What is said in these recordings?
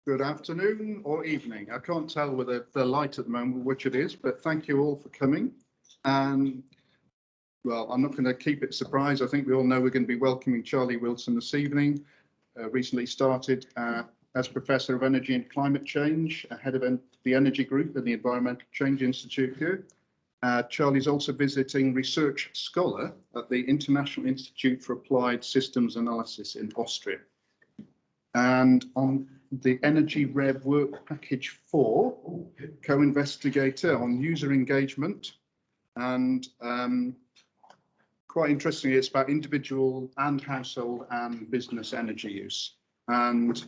Good afternoon or evening. I can't tell with the light at the moment which it is, but thank you all for coming. And well, I'm not going to keep it a surprise. I think we all know we're going to be welcoming Charlie Wilson this evening. Recently started as Professor of Energy and Climate Change, head of the Energy Group at the Environmental Change Institute here. Charlie's also visiting research scholar at the International Institute for Applied Systems Analysis in Austria. And on the Energy Rev Work Package 4, co-investigator on user engagement. And quite interestingly, it's about individual and household and business energy use. And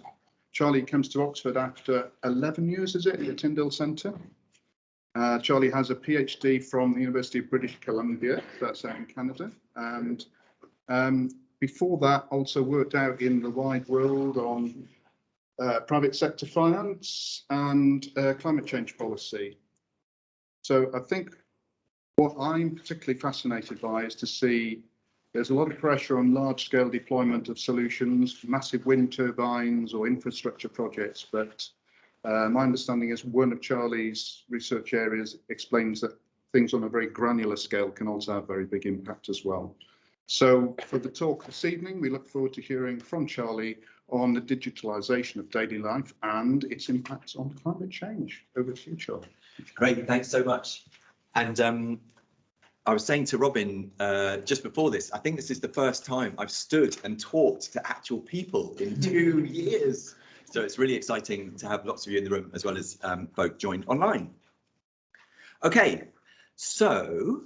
Charlie comes to Oxford after 11 years, is it, at the Tyndall Centre? Charlie has a PhD from the University of British Columbia, that's out in Canada. And before that, also worked out in the wide world on private sector finance and climate change policy. So I think what I'm particularly fascinated by is to see there's a lot of pressure on large scale deployment of solutions, massive wind turbines or infrastructure projects. But my understanding is one of Charlie's research areas explains that things on a very granular scale can also have very big impact as well. So for the talk this evening, we look forward to hearing from Charlie on the digitalisation of daily life and its impacts on climate change. Over to you, Charlie. Great, thanks so much. And I was saying to Robin just before this, I think this is the first time I've stood and talked to actual people in 2 years. So it's really exciting to have lots of you in the room as well as folk joined online. Okay, so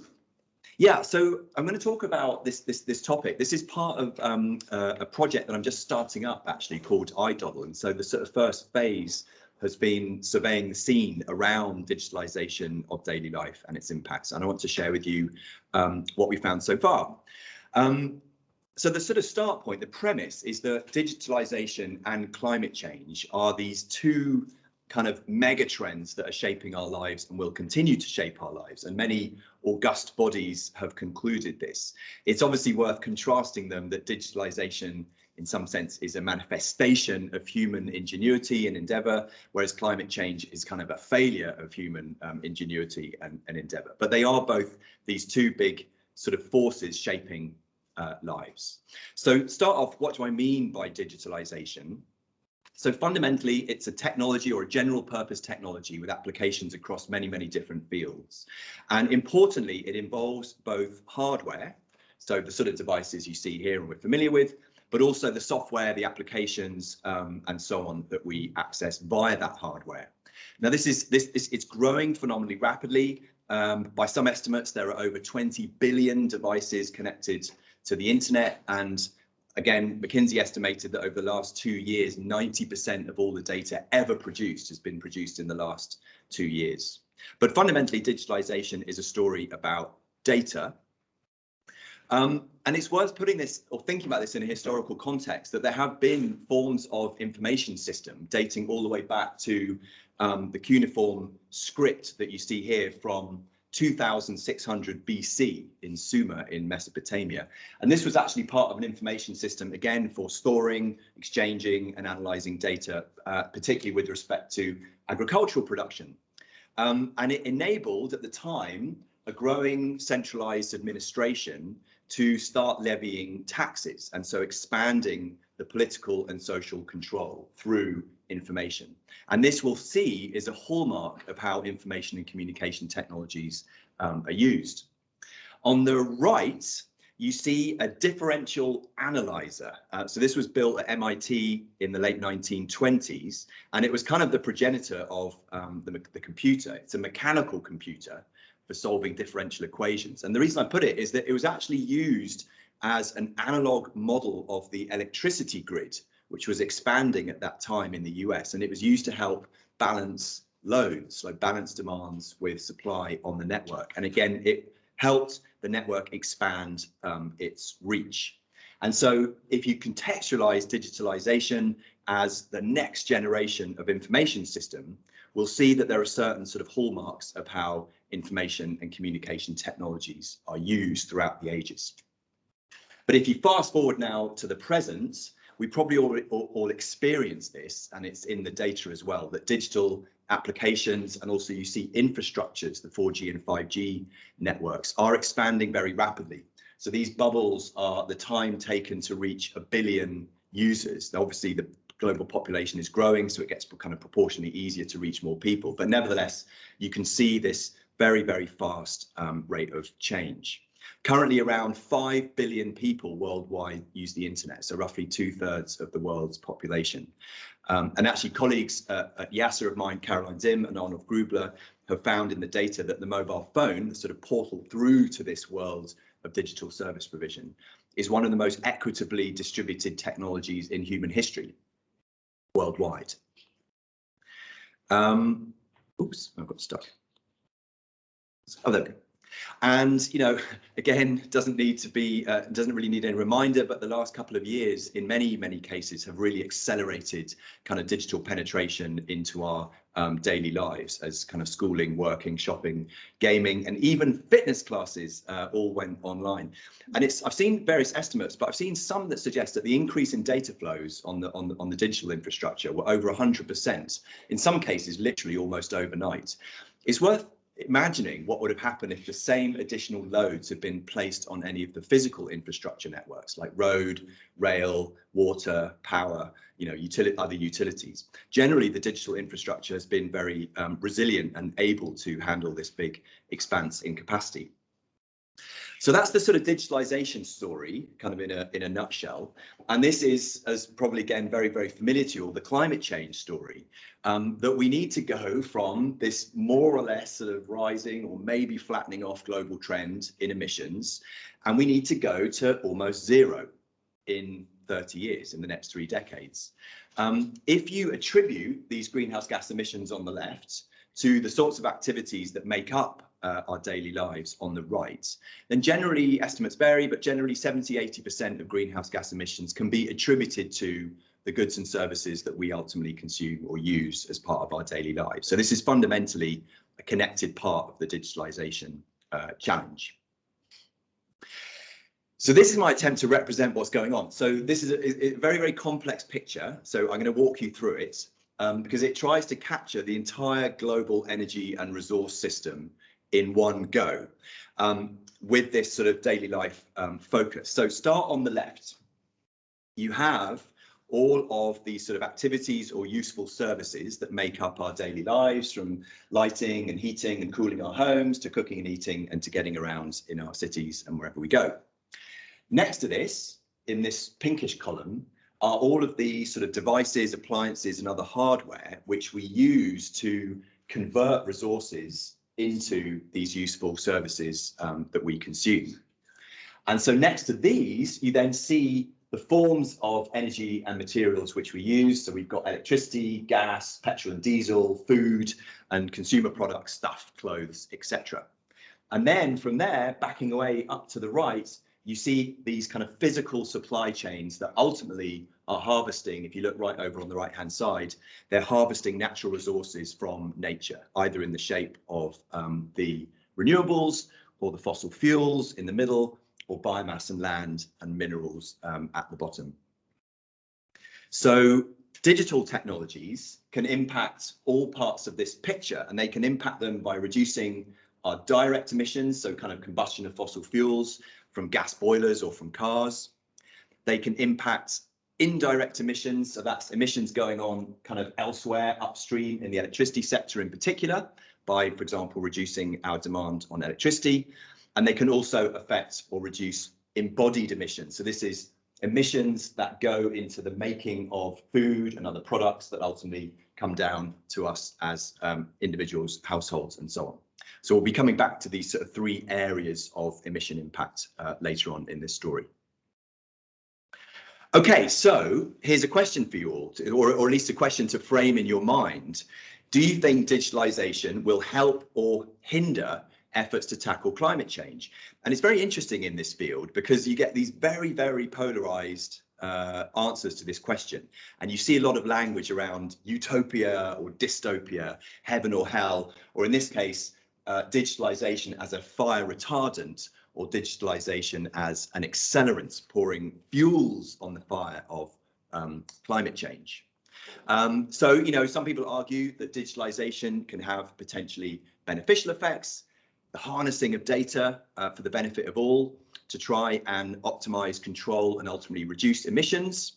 yeah, so I'm going to talk about this topic. This is part of a project that I'm just starting up actually called iDoddle. And so the sort of first phase has been surveying the scene around digitalization of daily life and its impacts. And I want to share with you what we found so far. So the sort of start point, the premise is that digitalization and climate change are these two kind of mega trends that are shaping our lives and will continue to shape our lives. And many august bodies have concluded this. It's obviously worth contrasting them that digitalization in some sense is a manifestation of human ingenuity and endeavor, whereas climate change is kind of a failure of human ingenuity and endeavor. But they are both these two big sort of forces shaping lives. So start off, what do I mean by digitalization? So fundamentally, it's a technology or a general purpose technology with applications across many, many different fields. And importantly, it involves both hardware, so the sort of devices you see here and we're familiar with, but also the software, the applications, and so on that we access via that hardware. Now, it's growing phenomenally rapidly. By some estimates, there are over 20 billion devices connected to the internet, and again, McKinsey estimated that over the last 2 years, 90% of all the data ever produced has been produced in the last 2 years. But fundamentally, digitalization is a story about data. And it's worth putting this or thinking about this in a historical context, that there have been forms of information system dating all the way back to the cuneiform script that you see here from 2600 BC in Sumer in Mesopotamia. And this was actually part of an information system, again, for storing, exchanging and analyzing data, particularly with respect to agricultural production. And it enabled at the time a growing centralized administration to start levying taxes, and so expanding the political and social control through information. And this we'll see is a hallmark of how information and communication technologies are used. On the right, you see a differential analyzer. So this was built at MIT in the late 1920s, and it was kind of the progenitor of the computer. It's a mechanical computer for solving differential equations. And the reason I put it is that it was actually used as an analog model of the electricity grid, which was expanding at that time in the US. And it was used to help balance loads, like balance demands with supply on the network. And again, it helped the network expand its reach. And so if you contextualize digitalization as the next generation of information system, we'll see that there are certain sort of hallmarks of how information and communication technologies are used throughout the ages. But if you fast forward now to the present, we probably all experience this, and it's in the data as well, that digital applications and also you see infrastructures, the 4G and 5G networks are expanding very rapidly. So these bubbles are the time taken to reach 1 billion users. Now, obviously, the global population is growing, so it gets kind of proportionally easier to reach more people. But nevertheless, you can see this very, very fast rate of change. Currently, around 5 billion people worldwide use the internet, so roughly 2/3 of the world's population. And actually, colleagues at YASA of mine, Caroline Dim and Arnold Grubler, have found in the data that the mobile phone, the sort of portal through to this world of digital service provision, is one of the most equitably distributed technologies in human history worldwide. Oops, I've got stuck. Oh, there we go. And, you know, again, doesn't really need any reminder, but the last couple of years, in many, many cases, have really accelerated kind of digital penetration into our daily lives as kind of schooling, working, shopping, gaming, and even fitness classes all went online. And I've seen various estimates, but I've seen some that suggest that the increase in data flows on the digital infrastructure were over 100%, in some cases, literally almost overnight. It's worth imagining what would have happened if the same additional loads had been placed on any of the physical infrastructure networks like road, rail, water, power, you know, other utilities. Generally, the digital infrastructure has been very resilient and able to handle this big expanse in capacity. So that's the sort of digitalization story, kind of in a nutshell. And this is, as probably again very, very familiar to you all, the climate change story, that we need to go from this more or less sort of rising or maybe flattening off global trend in emissions, and we need to go to almost zero in 30 years, in the next 3 decades. If you attribute these greenhouse gas emissions on the left to the sorts of activities that make up our daily lives on the right, then generally, estimates vary, but generally 70–80% of greenhouse gas emissions can be attributed to the goods and services that we ultimately consume or use as part of our daily lives. So this is fundamentally a connected part of the digitalization challenge. So this is my attempt to represent what's going on. So this is a very, very complex picture. So I'm going to walk you through it because it tries to capture the entire global energy and resource system in one go with this sort of daily life focus. So start on the left. You have all of these sort of activities or useful services that make up our daily lives, from lighting and heating and cooling our homes to cooking and eating and to getting around in our cities and wherever we go. Next to this, in this pinkish column, are all of the sort of devices, appliances and other hardware which we use to convert resources into these useful services that we consume. And so next to these, you then see the forms of energy and materials which we use. So we've got electricity, gas, petrol and diesel, food and consumer products, stuff, clothes, etc. And then from there, backing away up to the right, you see these kind of physical supply chains that ultimately are harvesting. If you look right over on the right hand side, they're harvesting natural resources from nature, either in the shape of the renewables or the fossil fuels in the middle, or biomass and land and minerals at the bottom. So digital technologies can impact all parts of this picture, and they can impact them by reducing our direct emissions, so kind of combustion of fossil fuels from gas boilers or from cars. They can impact indirect emissions, so that's emissions going on kind of elsewhere upstream in the electricity sector in particular, by, for example, reducing our demand on electricity. And they can also affect or reduce embodied emissions. So this is emissions that go into the making of food and other products that ultimately come down to us as individuals, households, and so on. So we'll be coming back to these sort of 3 areas of emission impact later on in this story. Okay, so here's a question for you all, or at least a question to frame in your mind. Do you think digitalization will help or hinder efforts to tackle climate change? And it's very interesting in this field because you get these very, very polarized answers to this question. And you see a lot of language around utopia or dystopia, heaven or hell, or in this case, digitalization as a fire retardant, or digitalization as an accelerant, pouring fuels on the fire of climate change. So, you know, some people argue that digitalization can have potentially beneficial effects, the harnessing of data for the benefit of all, to try and optimize, control, and ultimately reduce emissions,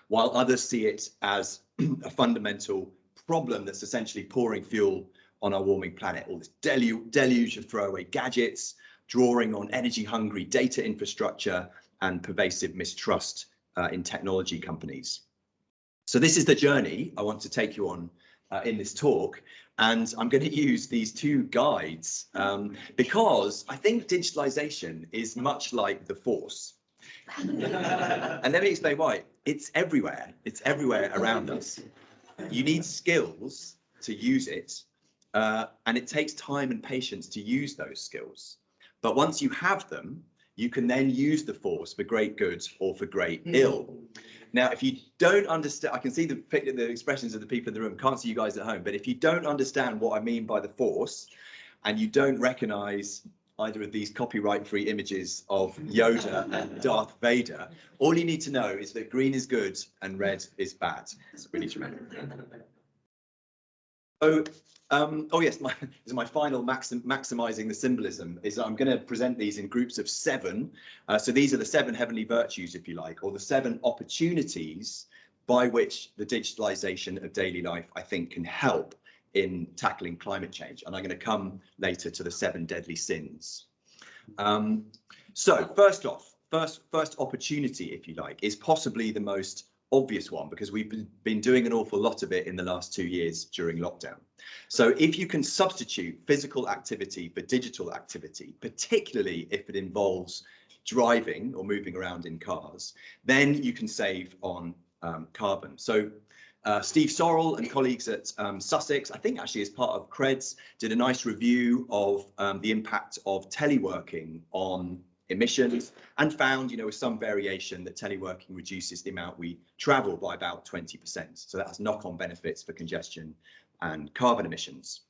while others see it as a fundamental problem that's essentially pouring fuel on our warming planet. All this deluge of throwaway gadgets, drawing on energy-hungry data infrastructure, and pervasive mistrust in technology companies. So this is the journey I want to take you on in this talk. And I'm going to use these two guides because I think digitalization is much like the Force. And let me explain why. It's everywhere. It's everywhere around us. You need skills to use it. And it takes time and patience to use those skills. But once you have them, you can then use the Force for great good or for great ill. Now, if you don't understand, I can see the expressions of the people in the room, can't see you guys at home, but if you don't understand what I mean by the Force, and you don't recognize either of these copyright-free images of Yoda and Darth Vader, all you need to know is that green is good and red is bad. That's what we need to remember. So, oh yes, this is my final maximizing the symbolism, is that I'm going to present these in groups of 7. So these are the 7 heavenly virtues, if you like, or the 7 opportunities by which the digitalization of daily life, I think, can help in tackling climate change. And I'm going to come later to the 7 deadly sins. So first off, first opportunity, if you like, is possibly the most obvious one, because we've been doing an awful lot of it in the last 2 years during lockdown. So if you can substitute physical activity for digital activity, particularly if it involves driving or moving around in cars, then you can save on carbon. So Steve Sorrell and colleagues at Sussex, I think actually as part of Creds, did a nice review of the impact of teleworking on emissions, and found, you know, with some variation, that teleworking reduces the amount we travel by about 20%. So that has knock-on benefits for congestion and carbon emissions.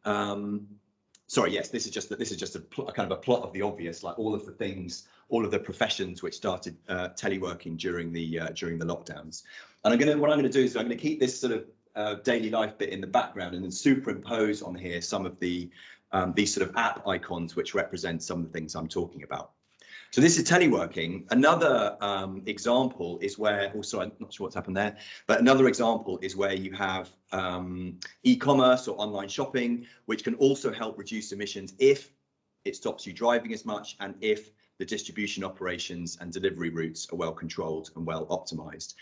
Sorry, yes, this is just a kind of a plot of the obvious, like all of the things, all of the professions which started teleworking during the lockdowns. And what I'm going to do is I'm going to keep this sort of daily life bit in the background and then superimpose on here some of the these sort of app icons which represent some of the things I'm talking about. So this is teleworking. Another example is where, also I'm not sure what's happened there, but another example is where you have e-commerce or online shopping, which can also help reduce emissions if it stops you driving as much and if the distribution operations and delivery routes are well controlled and well optimized.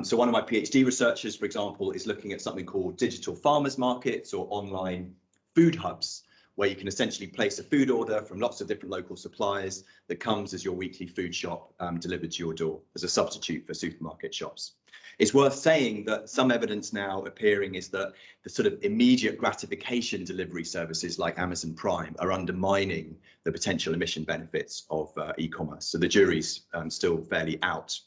So one of my PhD researchers, for example, is looking at something called digital farmers markets or online food hubs, where you can essentially place a food order from lots of different local suppliers that comes as your weekly food shop delivered to your door as a substitute for supermarket shops. It's worth saying that some evidence now appearing is that the sort of immediate gratification delivery services like Amazon Prime are undermining the potential emission benefits of e-commerce. So the jury's still fairly out.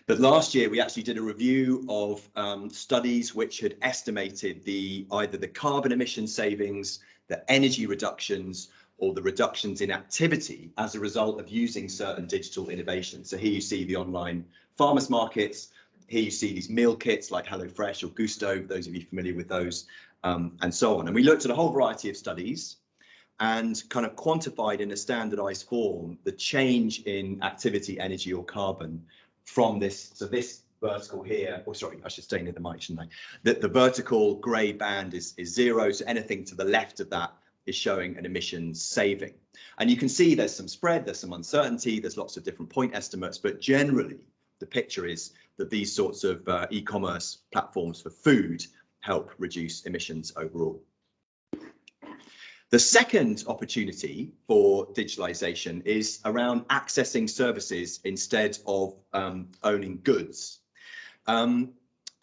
But last year, we actually did a review of studies which had estimated either the carbon emission savings, the energy reductions, or the reductions in activity as a result of using certain digital innovations. So here you see the online farmers markets. Here you see these meal kits like HelloFresh or Gusto, those of you familiar with those, and so on. And we looked at a whole variety of studies and kind of quantified in a standardized form the change in activity, energy, or carbon from this. So this vertical here, oh sorry, I should stay near the mic, shouldn't I? The vertical grey band is 0, so anything to the left of that is showing an emissions saving. And you can see there's some spread, there's some uncertainty, there's lots of different point estimates, but generally the picture is that these sorts of e-commerce platforms for food help reduce emissions overall. The second opportunity for digitalization is around accessing services instead of owning goods.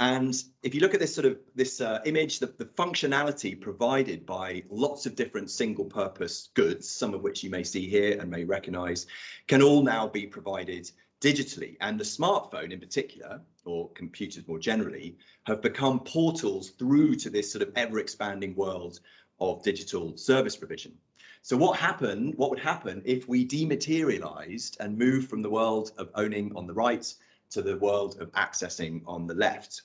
And if you look at this image, the functionality provided by lots of different single purpose goods, some of which you may see here and may recognize, can all now be provided digitally. And the smartphone in particular, or computers more generally, have become portals through to this sort of ever expanding world of digital service provision. So what would happen if we dematerialized and moved from the world of owning on the right to the world of accessing on the left?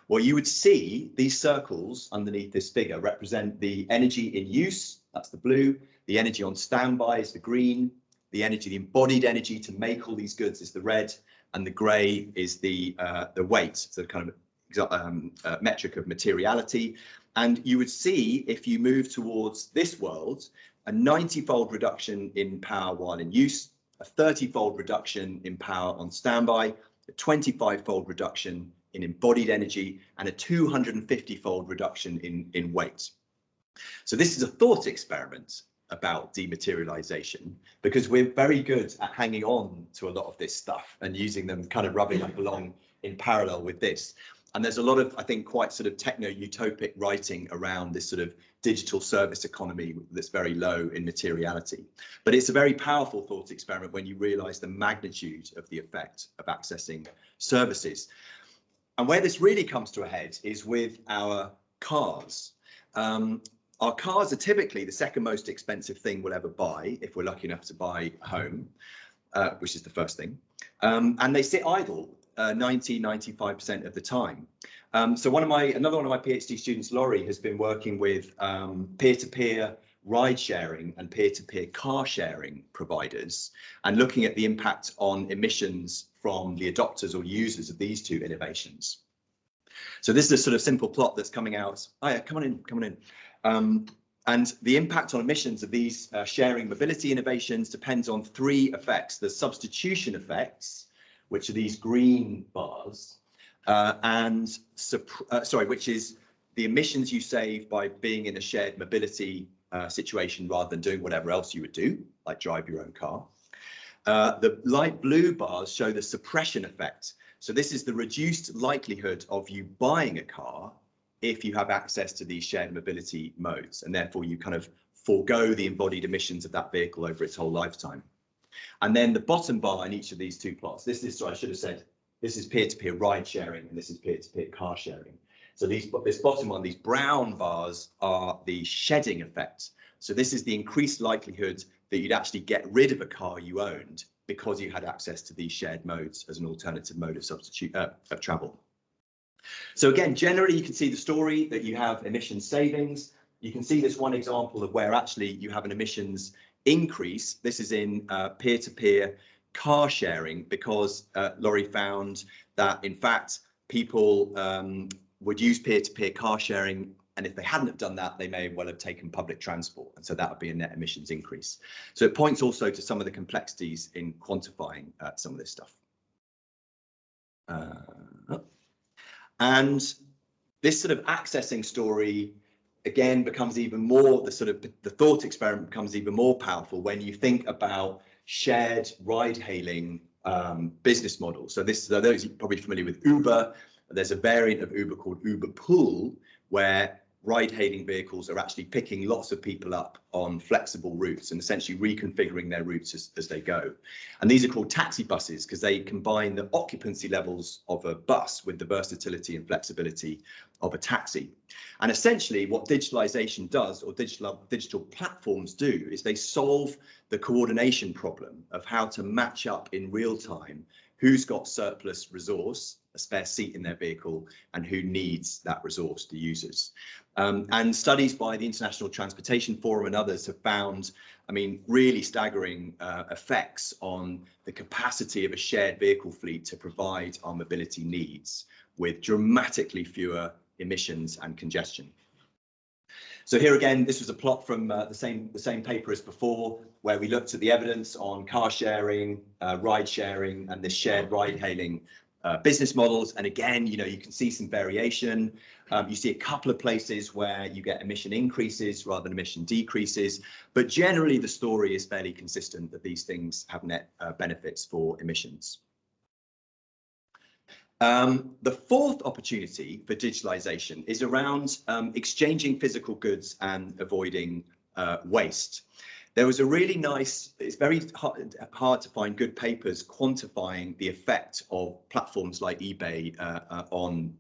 Well, you would see these circles underneath this figure represent the energy in use, that's the blue, the energy on standby is the green, the energy, the embodied energy to make all these goods is the red, and the grey is the weight, so the kind of metric of materiality. And you would see, if you move towards this world, a 90-fold reduction in power while in use, a 30-fold reduction in power on standby, a 25-fold reduction in embodied energy, and a 250-fold reduction in weight. So this is a thought experiment about dematerialization, because we're very good at hanging on to a lot of this stuff and using them, kind of rubbing up along in parallel with this. And there's a lot of, I think, quite sort of techno-utopic writing around this sort of digital service economy that's very low in materiality. But it's a very powerful thought experiment when you realize the magnitude of the effect of accessing services. And where this really comes to a head is with our cars. Our cars are typically the second most expensive thing we'll ever buy, if we're lucky enough to buy a home, which is the first thing. And they sit idle 95% of the time. So another one of my PhD students, Laurie, has been working with peer-to-peer ride sharing and peer-to-peer car sharing providers, and looking at the impact on emissions from the adopters or users of these two innovations. So this is a sort of simple plot that's coming out. Oh yeah, come on in. And the impact on emissions of these sharing mobility innovations depends on three effects: the substitution effects, which are these green bars, which is the emissions you save by being in a shared mobility situation rather than doing whatever else you would do, like drive your own car. The light blue bars show the suppression effect. So this is the reduced likelihood of you buying a car if you have access to these shared mobility modes, and therefore you kind of forego the embodied emissions of that vehicle over its whole lifetime. And then the bottom bar in each of these two plots, so I should have said, this is peer-to-peer ride sharing and this is peer-to-peer car sharing. So this bottom one, these brown bars, are the shedding effect. So this is the increased likelihood that you'd actually get rid of a car you owned because you had access to these shared modes as an alternative mode of travel. So again, generally you can see the story that you have emissions savings. You can see this one example of where actually you have an emissions increase. This is in peer-to-peer car sharing, because Laurie found that in fact people would use peer-to-peer car sharing, and if they hadn't have done that, they may well have taken public transport, and so that would be a net emissions increase. So it points also to some of the complexities in quantifying some of this stuff. And this sort of accessing story again becomes even more, the thought experiment becomes even more powerful when you think about shared ride hailing business models. So those are probably familiar with Uber. There's a variant of Uber called Uber Pool, where ride-hailing vehicles are actually picking lots of people up on flexible routes and essentially reconfiguring their routes as they go. And these are called taxi buses because they combine the occupancy levels of a bus with the versatility and flexibility of a taxi. And essentially what digitalization does, or digital platforms do, is they solve the coordination problem of how to match up in real time who's got surplus resource, a spare seat in their vehicle, and who needs that resource, the users. And studies by the International Transportation Forum and others have found, really staggering effects on the capacity of a shared vehicle fleet to provide our mobility needs with dramatically fewer emissions and congestion. So here again, this was a plot from the same paper as before, where we looked at the evidence on car sharing, ride sharing, and the shared ride hailing business models. And again, you can see some variation. You see a couple of places where you get emission increases rather than emission decreases, but generally the story is fairly consistent that these things have net benefits for emissions. The fourth opportunity for digitalization is around exchanging physical goods and avoiding waste. There was a really nice, it's very hard to find good papers quantifying the effect of platforms like eBay on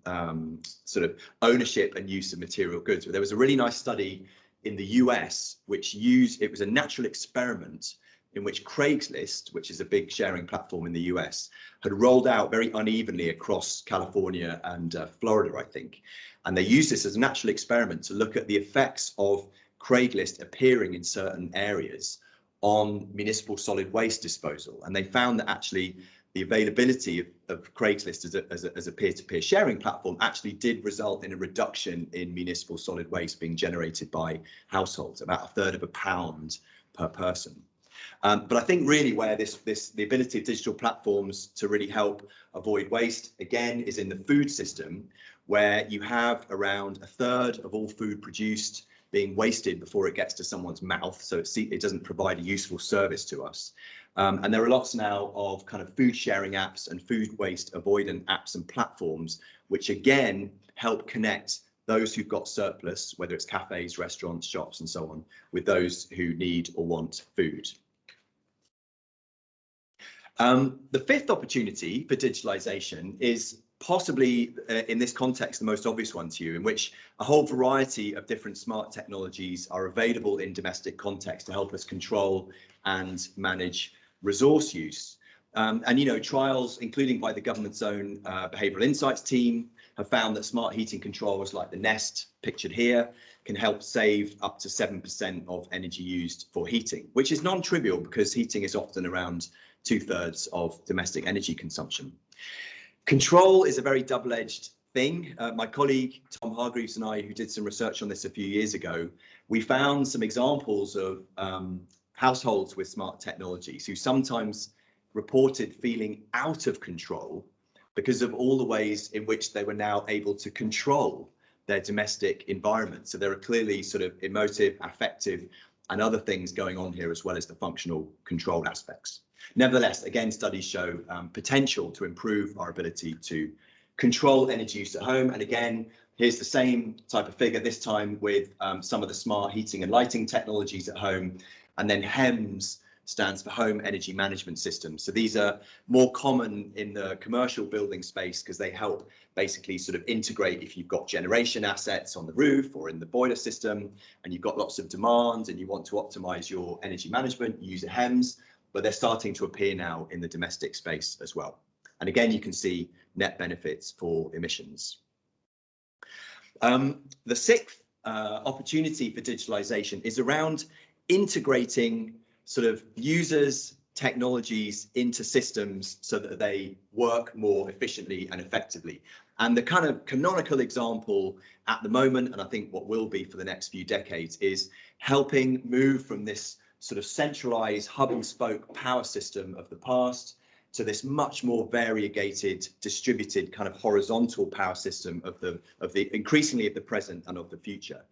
sort of ownership and use of material goods. But there was a really nice study in the US, it was a natural experiment in which Craigslist, which is a big sharing platform in the US, had rolled out very unevenly across California and Florida, I think. And they used this as a natural experiment to look at the effects of Craigslist appearing in certain areas on municipal solid waste disposal. And they found that actually the availability of Craigslist as a peer-to-peer sharing platform actually did result in a reduction in municipal solid waste being generated by households, about a third of a pound per person. But I think really where the ability of digital platforms to really help avoid waste, again, is in the food system, where you have around a third of all food produced being wasted before it gets to someone's mouth. So it doesn't provide a useful service to us. And there are lots now of kind of food sharing apps and food waste avoidant apps and platforms, which again help connect those who've got surplus, whether it's cafes, restaurants, shops, and so on, with those who need or want food. The fifth opportunity for digitalization is possibly in this context the most obvious one to you, in which a whole variety of different smart technologies are available in domestic context to help us control and manage resource use. And you know, trials, including by the government's own behavioural insights team, have found that smart heating controls like the Nest, pictured here, can help save up to 7% of energy used for heating, which is non-trivial because heating is often around 2/3 of domestic energy consumption. Control is a very double-edged thing. My colleague Tom Hargreaves and I, who did some research on this a few years ago, we found some examples of households with smart technologies who sometimes reported feeling out of control because of all the ways in which they were now able to control their domestic environment. So there are clearly sort of emotive, affective, and other things going on here, as well as the functional control aspects. Nevertheless, again, studies show potential to improve our ability to control energy use at home. And again, here's the same type of figure, this time with some of the smart heating and lighting technologies at home. And then HEMS stands for Home Energy Management Systems. So these are more common in the commercial building space because they help basically sort of integrate if you've got generation assets on the roof or in the boiler system and you've got lots of demand and you want to optimize your energy management, you use a HEMS, but they're starting to appear now in the domestic space as well. And again, you can see net benefits for emissions. The sixth opportunity for digitalization is around integrating sort of users' technologies into systems so that they work more efficiently and effectively. And the kind of canonical example at the moment, and I think what will be for the next few decades, is helping move from this sort of centralized hub and spoke power system of the past to this much more variegated, distributed kind of horizontal power system of the increasingly of the present and of the future,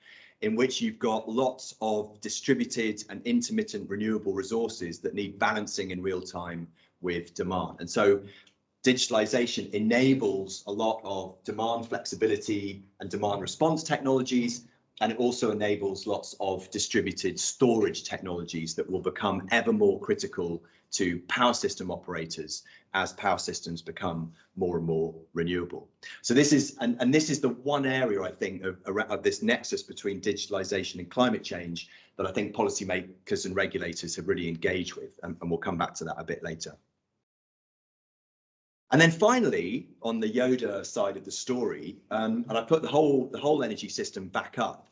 in which you've got lots of distributed and intermittent renewable resources that need balancing in real time with demand. And so digitalization enables a lot of demand flexibility and demand response technologies, and it also enables lots of distributed storage technologies that will become ever more critical to power system operators as power systems become more and more renewable. So this is, and this is the one area, I think, of this nexus between digitalization and climate change that I think policymakers and regulators have really engaged with, and we'll come back to that a bit later. And then finally, on the Yoda side of the story, and I put the whole energy system back up,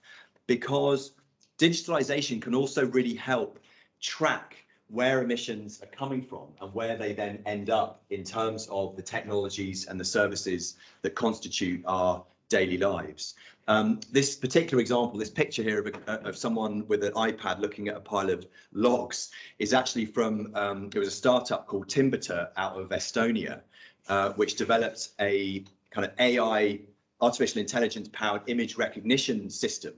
because digitalization can also really help track where emissions are coming from and where they then end up in terms of the technologies and the services that constitute our daily lives. This particular example, this picture here of someone with an iPad looking at a pile of logs, is actually from, there was a startup called Timberter out of Estonia, which developed a kind of AI, artificial intelligence powered image recognition system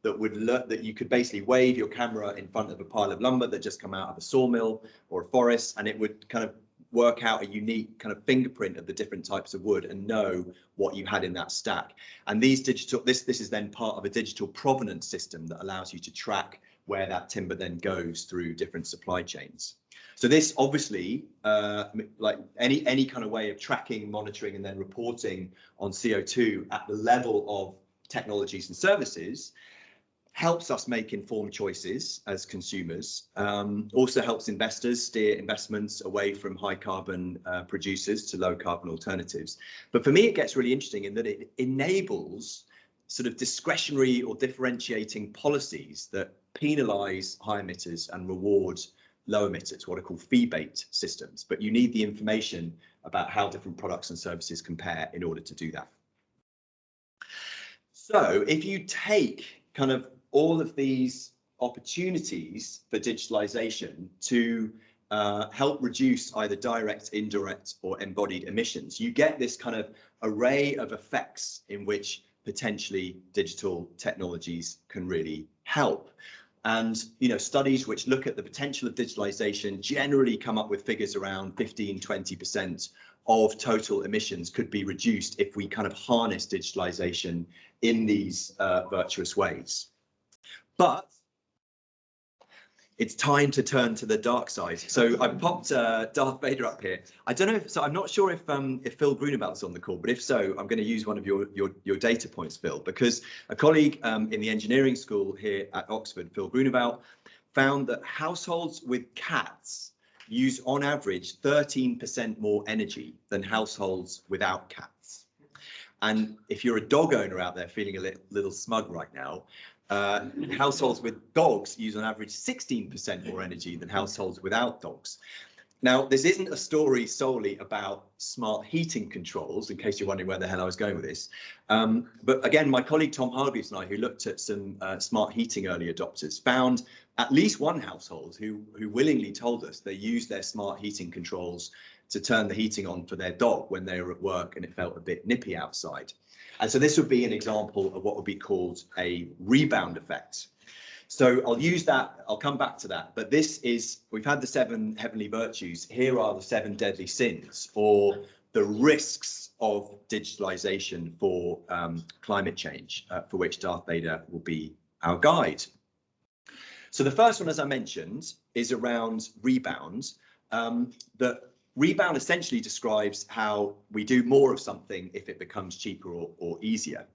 that would that you could basically wave your camera in front of a pile of lumber that just come out of a sawmill or a forest, and it would kind of work out a unique kind of fingerprint of the different types of wood and know what you had in that stack. And these digital, this is then part of a digital provenance system that allows you to track where that timber then goes through different supply chains. So this obviously, like any kind of way of tracking, monitoring, and then reporting on CO2 at the level of technologies and services, helps us make informed choices as consumers, also helps investors steer investments away from high carbon producers to low carbon alternatives. But for me, it gets really interesting in that it enables sort of discretionary or differentiating policies that penalise high emitters and reward low emitters, what are called fee-based systems. But you need the information about how different products and services compare in order to do that. So if you take kind of all of these opportunities for digitalization to help reduce either direct, indirect, or embodied emissions, you get this kind of array of effects in which potentially digital technologies can really help. And, you know, studies which look at the potential of digitalization generally come up with figures around 15–20% of total emissions could be reduced if we kind of harness digitalization in these virtuous ways. But it's time to turn to the dark side. So I popped Darth Vader up here. I don't know if, so I'm not sure if Phil Grunebaught's on the call, but if so, I'm going to use one of your data points, Phil, because a colleague in the engineering school here at Oxford, Phil Grunebaught, found that households with cats use on average 13% more energy than households without cats. And if you're a dog owner out there feeling a little smug right now, households with dogs use on average 16% more energy than households without dogs. Now, this isn't a story solely about smart heating controls, in case you're wondering where the hell I was going with this. But again, my colleague Tom Hargreaves and I, who looked at some smart heating early adopters, found at least one household who willingly told us they used their smart heating controls to turn the heating on for their dog when they were at work and it felt a bit nippy outside. And so this would be an example of what would be called a rebound effect. So I'll use that, I'll come back to that, but this is, we've had the 7 heavenly virtues, here are the 7 deadly sins, or the risks of digitalization for climate change, for which Darth Vader will be our guide. So the first one, as I mentioned, is around rebound. That rebound essentially describes how we do more of something if it becomes cheaper or easier.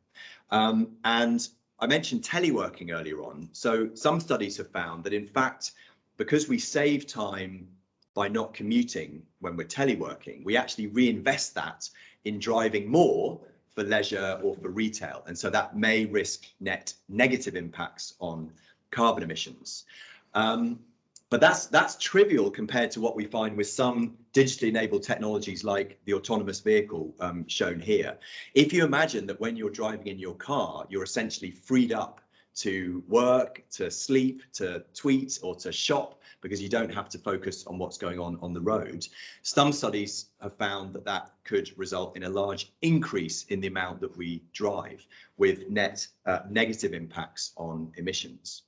And I mentioned teleworking earlier on. So some studies have found that, in fact, because we save time by not commuting when we're teleworking, we actually reinvest that in driving more for leisure or for retail. And so that may risk net negative impacts on carbon emissions. But that's trivial compared to what we find with some digitally enabled technologies like the autonomous vehicle shown here. If you imagine that when you're driving in your car, you're essentially freed up to work, to sleep, to tweet, or to shop, because you don't have to focus on what's going on the road. Some studies have found that that could result in a large increase in the amount that we drive, with net negative impacts on emissions.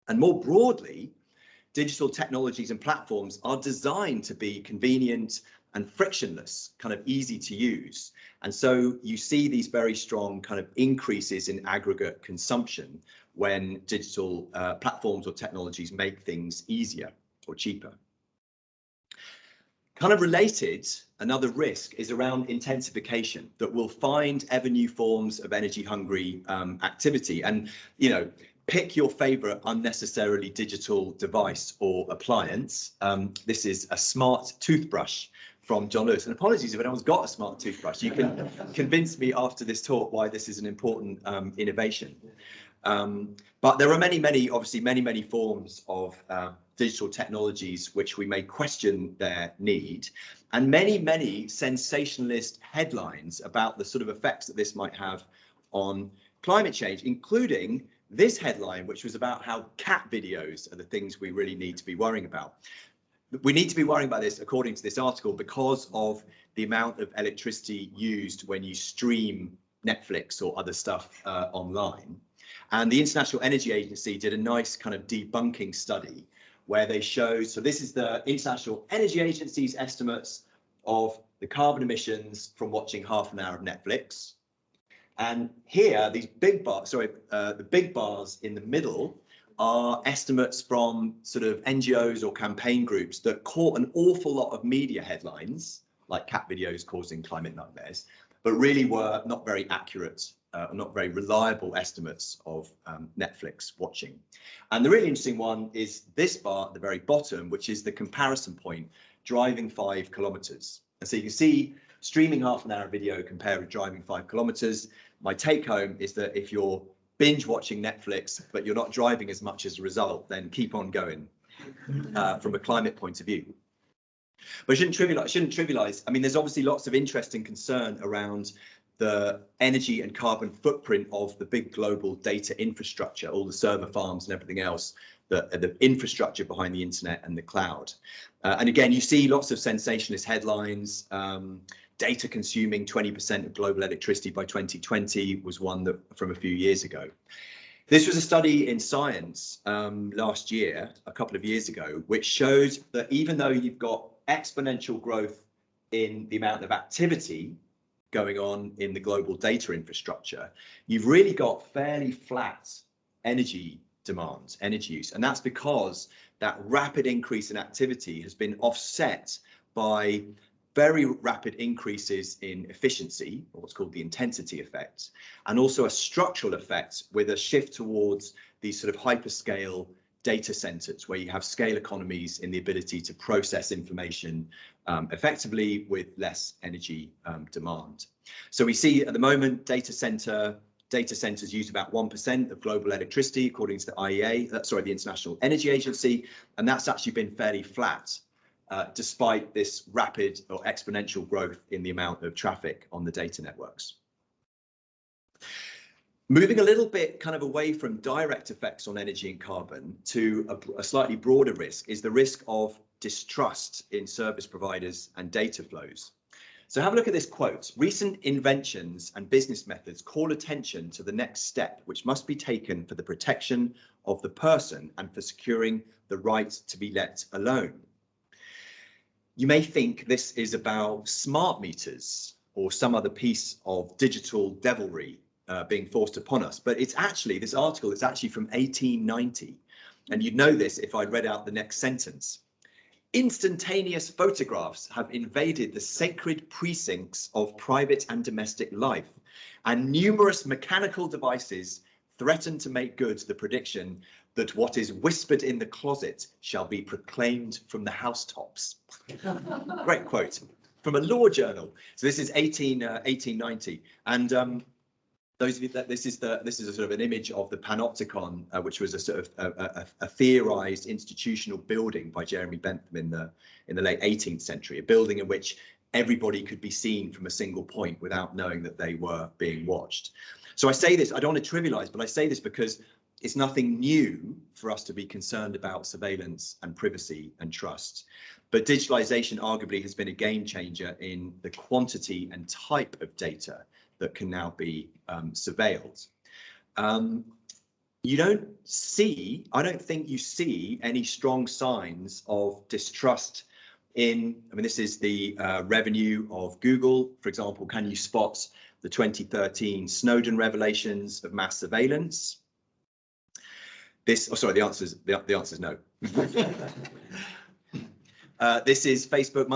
And more broadly, digital technologies and platforms are designed to be convenient and frictionless, kind of easy to use. And so you see these very strong kind of increases in aggregate consumption when digital platforms or technologies make things easier or cheaper. Kind of related, another risk is around intensification, that we'll find ever new forms of energy hungry activity. And, you know, pick your favorite unnecessarily digital device or appliance. This is a smart toothbrush from John Lewis. And apologies if anyone's got a smart toothbrush. You can convince me after this talk why this is an important innovation. But there are obviously many forms of digital technologies which we may question their need, and many sensationalist headlines about the sort of effects that this might have on climate change, including this headline, which was about how cat videos are the things we really need to be worrying about. We need to be worrying about this, according to this article, because of the amount of electricity used when you stream Netflix or other stuff online. And the International Energy Agency did a nice kind of debunking study where they showed, so this is the International Energy Agency's estimates of the carbon emissions from watching half an hour of Netflix. And here, these big bars, the big bars in the middle are estimates from sort of NGOs or campaign groups that caught an awful lot of media headlines, like cat videos causing climate nightmares, but really were not very accurate, not very reliable estimates of Netflix watching. And the really interesting one is this bar at the very bottom, which is the comparison point, driving 5 kilometers. And so you can see streaming half an hour video compared with driving 5 kilometers. My take home is that if you're binge watching Netflix, but you're not driving as much as a result, then keep on going from a climate point of view. But I shouldn't trivialize. I mean, there's obviously lots of interest and concern around the energy and carbon footprint of the big global data infrastructure, all the server farms and everything else, the infrastructure behind the internet and the cloud. And again, you see lots of sensationalist headlines. Data consuming 20% of global electricity by 2020 was one that from a few years ago. This was a study in Science last year, a couple of years ago, which showed that even though you've got exponential growth in the amount of activity going on in the global data infrastructure, you've really got fairly flat energy demand, energy use. And that's because that rapid increase in activity has been offset by very rapid increases in efficiency, or what's called the intensity effect, and also a structural effect with a shift towards these sort of hyperscale data centers where you have scale economies in the ability to process information effectively with less energy demand. So we see at the moment data centers use about 1% of global electricity, according to the IEA, the International Energy Agency, and that's actually been fairly flat despite this rapid or exponential growth in the amount of traffic on the data networks. Moving a little bit kind of away from direct effects on energy and carbon to a slightly broader risk is the risk of distrust in service providers and data flows. So have a look at this quote. Recent inventions and business methods call attention to the next step, which must be taken for the protection of the person and for securing the right to be let alone. You may think this is about smart meters or some other piece of digital devilry being forced upon us, but it's actually, this article is actually from 1890, and you'd know this if I read out the next sentence. Instantaneous photographs have invaded the sacred precincts of private and domestic life, and numerous mechanical devices threaten to make good the prediction that what is whispered in the closet shall be proclaimed from the housetops. Great quote from a law journal. So this is 1890, and those of you that this is a sort of an image of the panopticon, which was a sort of a theorized institutional building by Jeremy Bentham in the late 18th century, a building in which everybody could be seen from a single point without knowing that they were being watched. So I say this, I don't want to trivialize, but I say this because it's nothing new for us to be concerned about surveillance and privacy and trust. But digitalization arguably has been a game changer in the quantity and type of data that can now be surveilled. You don't see, I don't think you see any strong signs of distrust in, I mean, this is the revenue of Google, for example. Can you spot the 2013 Snowden revelations of mass surveillance? This, oh, sorry, the answer is no. This is Facebook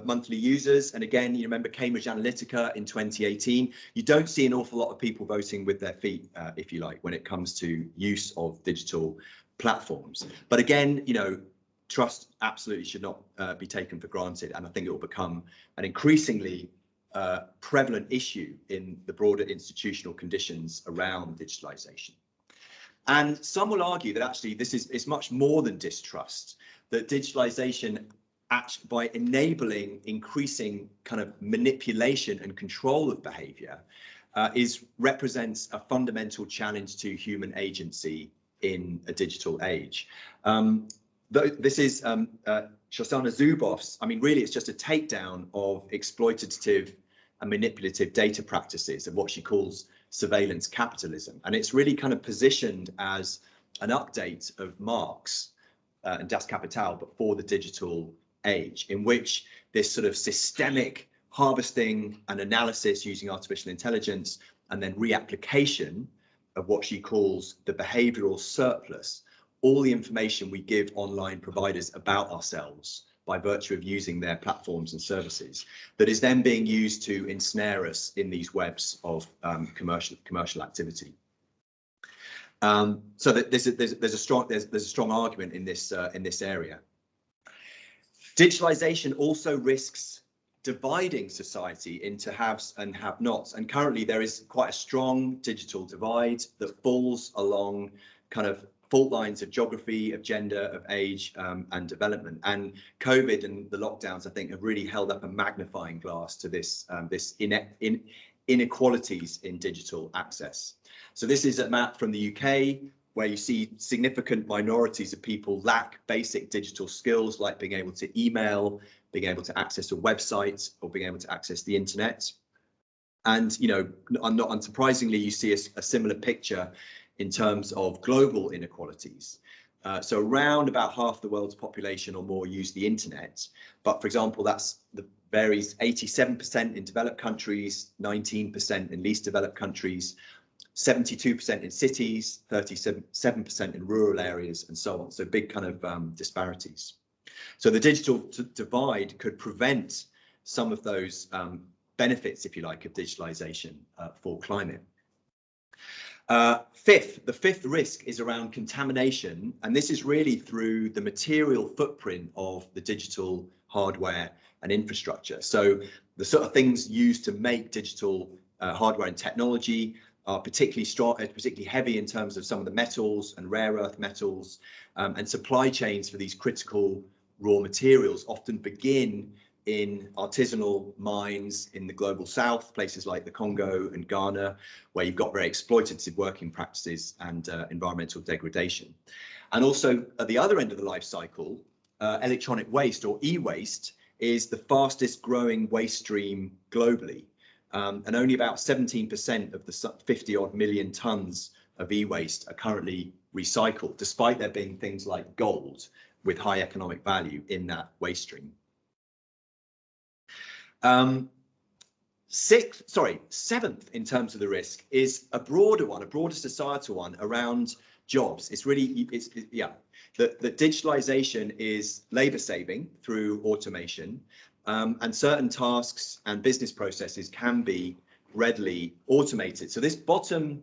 monthly users, and again, you remember Cambridge Analytica in 2018. You don't see an awful lot of people voting with their feet, if you like, when it comes to use of digital platforms. But again, you know, trust absolutely should not be taken for granted, and I think it will become an increasingly prevalent issue in the broader institutional conditions around digitalization. And some will argue that actually this is much more than distrust, that digitalization, by enabling increasing kind of manipulation and control of behavior, represents a fundamental challenge to human agency in a digital age. This is Shoshana Zuboff's, I mean, really, it's just a takedown of exploitative and manipulative data practices of what she calls surveillance capitalism. And it's really kind of positioned as an update of Marx and Das Kapital, but for the digital age, in which this sort of systemic harvesting and analysis using artificial intelligence and then reapplication of what she calls the behavioral surplus, all the information we give online providers about ourselves by virtue of using their platforms and services, that is then being used to ensnare us in these webs of commercial activity. So that there's a strong argument in this area. Digitalization also risks dividing society into haves and have-nots, and currently there is quite a strong digital divide that falls along kind of fault lines of geography, of gender, of age, and development. And COVID and the lockdowns, I think, have really held up a magnifying glass to this inequalities in digital access. So this is a map from the UK, where you see significant minorities of people lack basic digital skills like being able to email, being able to access a website, or being able to access the internet. And, you know, not unsurprisingly, you see a similar picture in terms of global inequalities. So around about half the world's population or more use the internet. But for example, varies 87% in developed countries, 19% in least developed countries, 72% in cities, 37% in rural areas, and so on. So big kind of disparities. So the digital divide could prevent some of those benefits, if you like, of digitalization for climate. The fifth risk is around contamination, and this is really through the material footprint of the digital hardware and infrastructure. So the sort of things used to make digital hardware and technology are particularly strong, particularly heavy in terms of some of the metals and rare earth metals, and supply chains for these critical raw materials often begin in artisanal mines in the global south, places like the Congo and Ghana, where you've got very exploitative working practices and environmental degradation. And also at the other end of the life cycle, electronic waste, or e-waste, is the fastest growing waste stream globally. And only about 17% of the 50 odd million tons of e-waste are currently recycled, despite there being things like gold with high economic value in that waste stream. Seventh in terms of the risk is a broader societal one around jobs. It's really, that digitalization is labor saving through automation, and certain tasks and business processes can be readily automated. So this bottom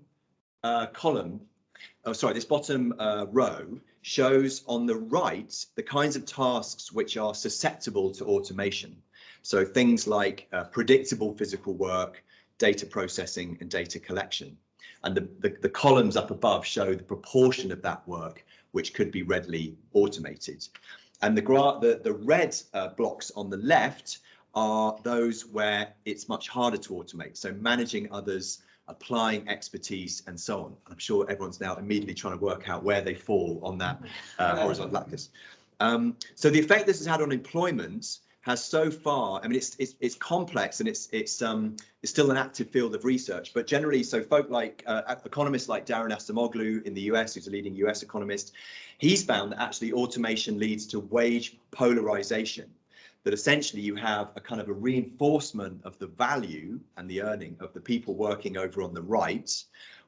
this bottom row shows on the right the kinds of tasks which are susceptible to automation. So things like predictable physical work, data processing, and data collection. And the columns up above show the proportion of that work which could be readily automated. And the red blocks on the left are those where it's much harder to automate. So managing others, applying expertise, and so on. I'm sure everyone's now immediately trying to work out where they fall on that horizontal axis. So the effect this has had on employment has so far, I mean, it's complex, and it's still an active field of research, but generally, so folk like economists like Darren Acemoglu in the US, who's a leading US economist, he's found that actually automation leads to wage polarization, that essentially you have a kind of a reinforcement of the value and the earning of the people working over on the right,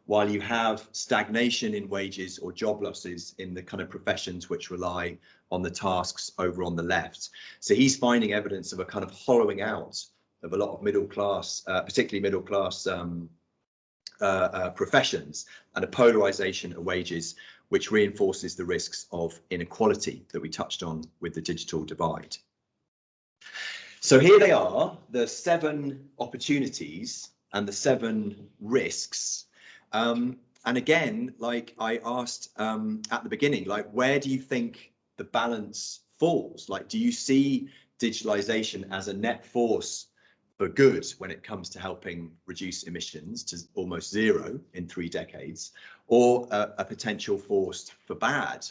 while you have stagnation in wages or job losses in the kind of professions which rely on the tasks over on the left. So he's finding evidence of a kind of hollowing out of a lot of middle class, particularly middle class professions, and a polarization of wages, which reinforces the risks of inequality that we touched on with the digital divide. So here they are, the 7 opportunities and the 7 risks. And again, like I asked at the beginning, like, where do you think the balance falls? Like, do you see digitalization as a net force for good when it comes to helping reduce emissions to almost 0 in 3 decades, or a potential force for bad?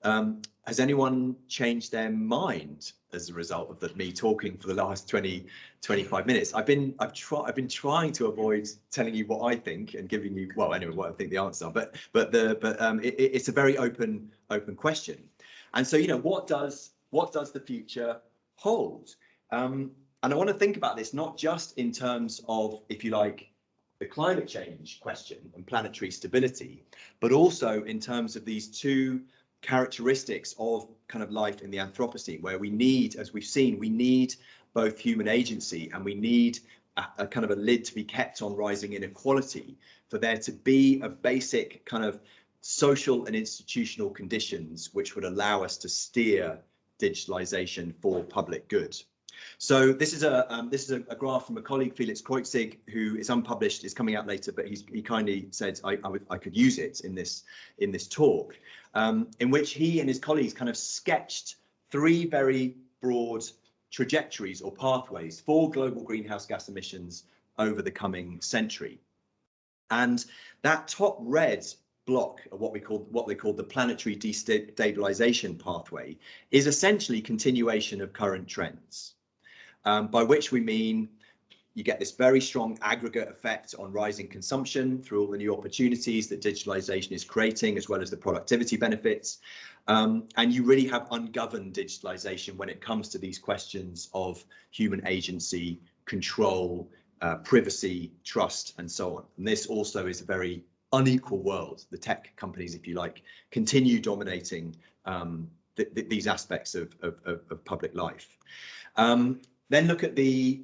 Has anyone changed their mind as a result of me talking for the last 25 minutes? I've been trying to avoid telling you what I think and giving you, well, anyway, what I think the answer, but it's a very open question. And so, you know, what does the future hold? And I want to think about this not just in terms of, if you like, the climate change question and planetary stability, but also in terms of these 2 characteristics of kind of life in the Anthropocene, where we need, as we've seen, we need both human agency and we need a kind of a lid to be kept on rising inequality for there to be a basic kind of social and institutional conditions which would allow us to steer digitalization for public good. So this is a graph from a colleague, Felix Kreutzig, who is unpublished, is coming out later, but he kindly said I could use it in this talk, in which he and his colleagues kind of sketched three very broad trajectories or pathways for global greenhouse gas emissions over the coming century. And that top red block of what they call the planetary destabilization pathway is essentially continuation of current trends, by which we mean you get this very strong aggregate effect on rising consumption through all the new opportunities that digitalization is creating, as well as the productivity benefits. And you really have ungoverned digitalization when it comes to these questions of human agency, control, privacy, trust, and so on. And this also is a very unequal world. The tech companies, if you like, continue dominating these aspects of public life. Then look at the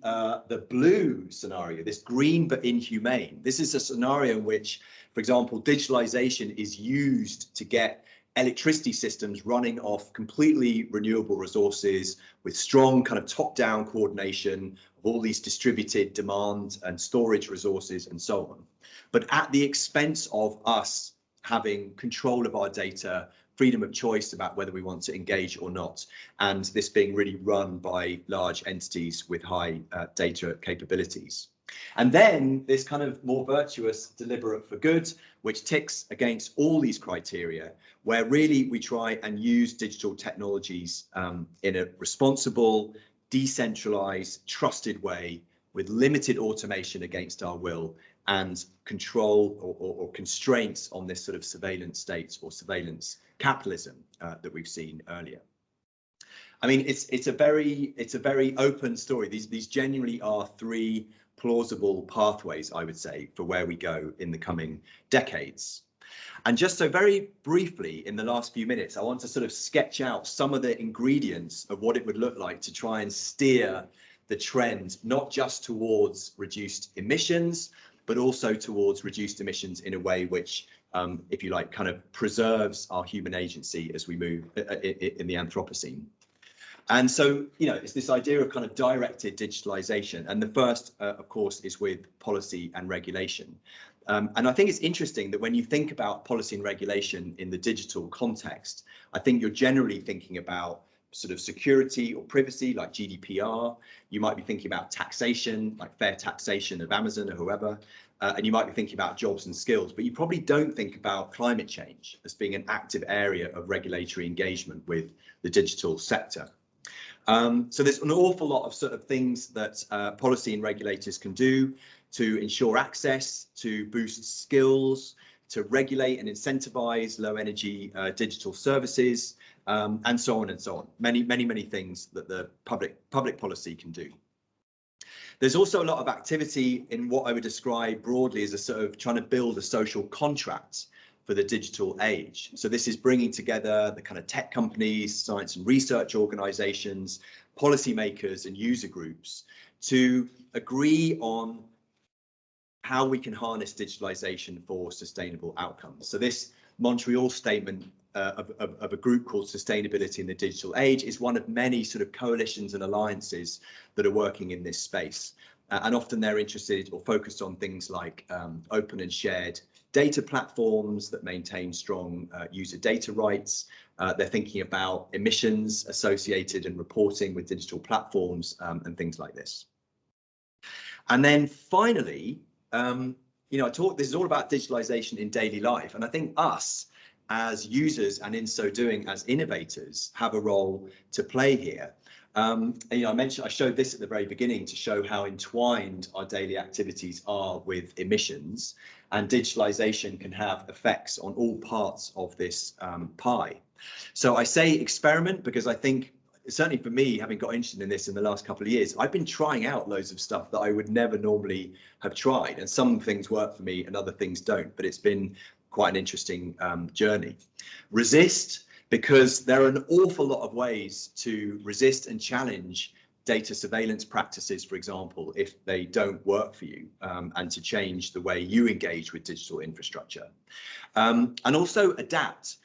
blue scenario, this green but inhumane. This is a scenario in which, for example, digitalization is used to get electricity systems running off completely renewable resources with strong kind of top-down coordination of all these distributed demand and storage resources and so on, but at the expense of us having control of our data, freedom of choice about whether we want to engage or not, and this being really run by large entities with high data capabilities. And then this kind of more virtuous deliberate for good, which ticks against all these criteria, where really we try and use digital technologies in a responsible, decentralized, trusted way with limited automation against our will and control or constraints on this sort of surveillance states or surveillance capitalism that we've seen earlier. I mean, it's a very open story. These genuinely are three plausible pathways, I would say, for where we go in the coming decades. And just so very briefly, in the last few minutes, I want to sort of sketch out some of the ingredients of what it would look like to try and steer the trend, not just towards reduced emissions, but also towards reduced emissions in a way which, if you like, kind of preserves our human agency as we move in the Anthropocene. And so, you know, it's this idea of kind of directed digitalization. And the first, of course, is with policy and regulation. And I think it's interesting that when you think about policy and regulation in the digital context, I think you're generally thinking about sort of security or privacy, like GDPR. You might be thinking about taxation, like fair taxation of Amazon or whoever. And you might be thinking about jobs and skills, but you probably don't think about climate change as being an active area of regulatory engagement with the digital sector. So there's an awful lot of sort of things that policy and regulators can do to ensure access, to boost skills, to regulate and incentivize low energy digital services, and so on and so on. Many things that the public policy can do. There's also a lot of activity in what I would describe broadly as a sort of trying to build a social contract for the digital age. So this is bringing together the kind of tech companies, science and research organizations, policymakers and user groups to agree on how we can harness digitalization for sustainable outcomes. So this Montreal statement of a group called Sustainability in the Digital Age is one of many sort of coalitions and alliances that are working in this space. And often they're interested or focused on things like open and shared data platforms that maintain strong user data rights. They're thinking about emissions associated and reporting with digital platforms and things like this. And then finally, you know, this is all about digitalization in daily life. And I think us as users and in so doing as innovators have a role to play here. And, you know, I showed this at the very beginning to show how entwined our daily activities are with emissions, and digitalization can have effects on all parts of this pie. So I say experiment because I think, certainly for me, having got interested in this in the last couple of years, I've been trying out loads of stuff that I would never normally have tried, and some things work for me and other things don't, but it's been quite an interesting journey. Resist because there are an awful lot of ways to resist and challenge data surveillance practices, for example, if they don't work for you, and to change the way you engage with digital infrastructure, and also adapt.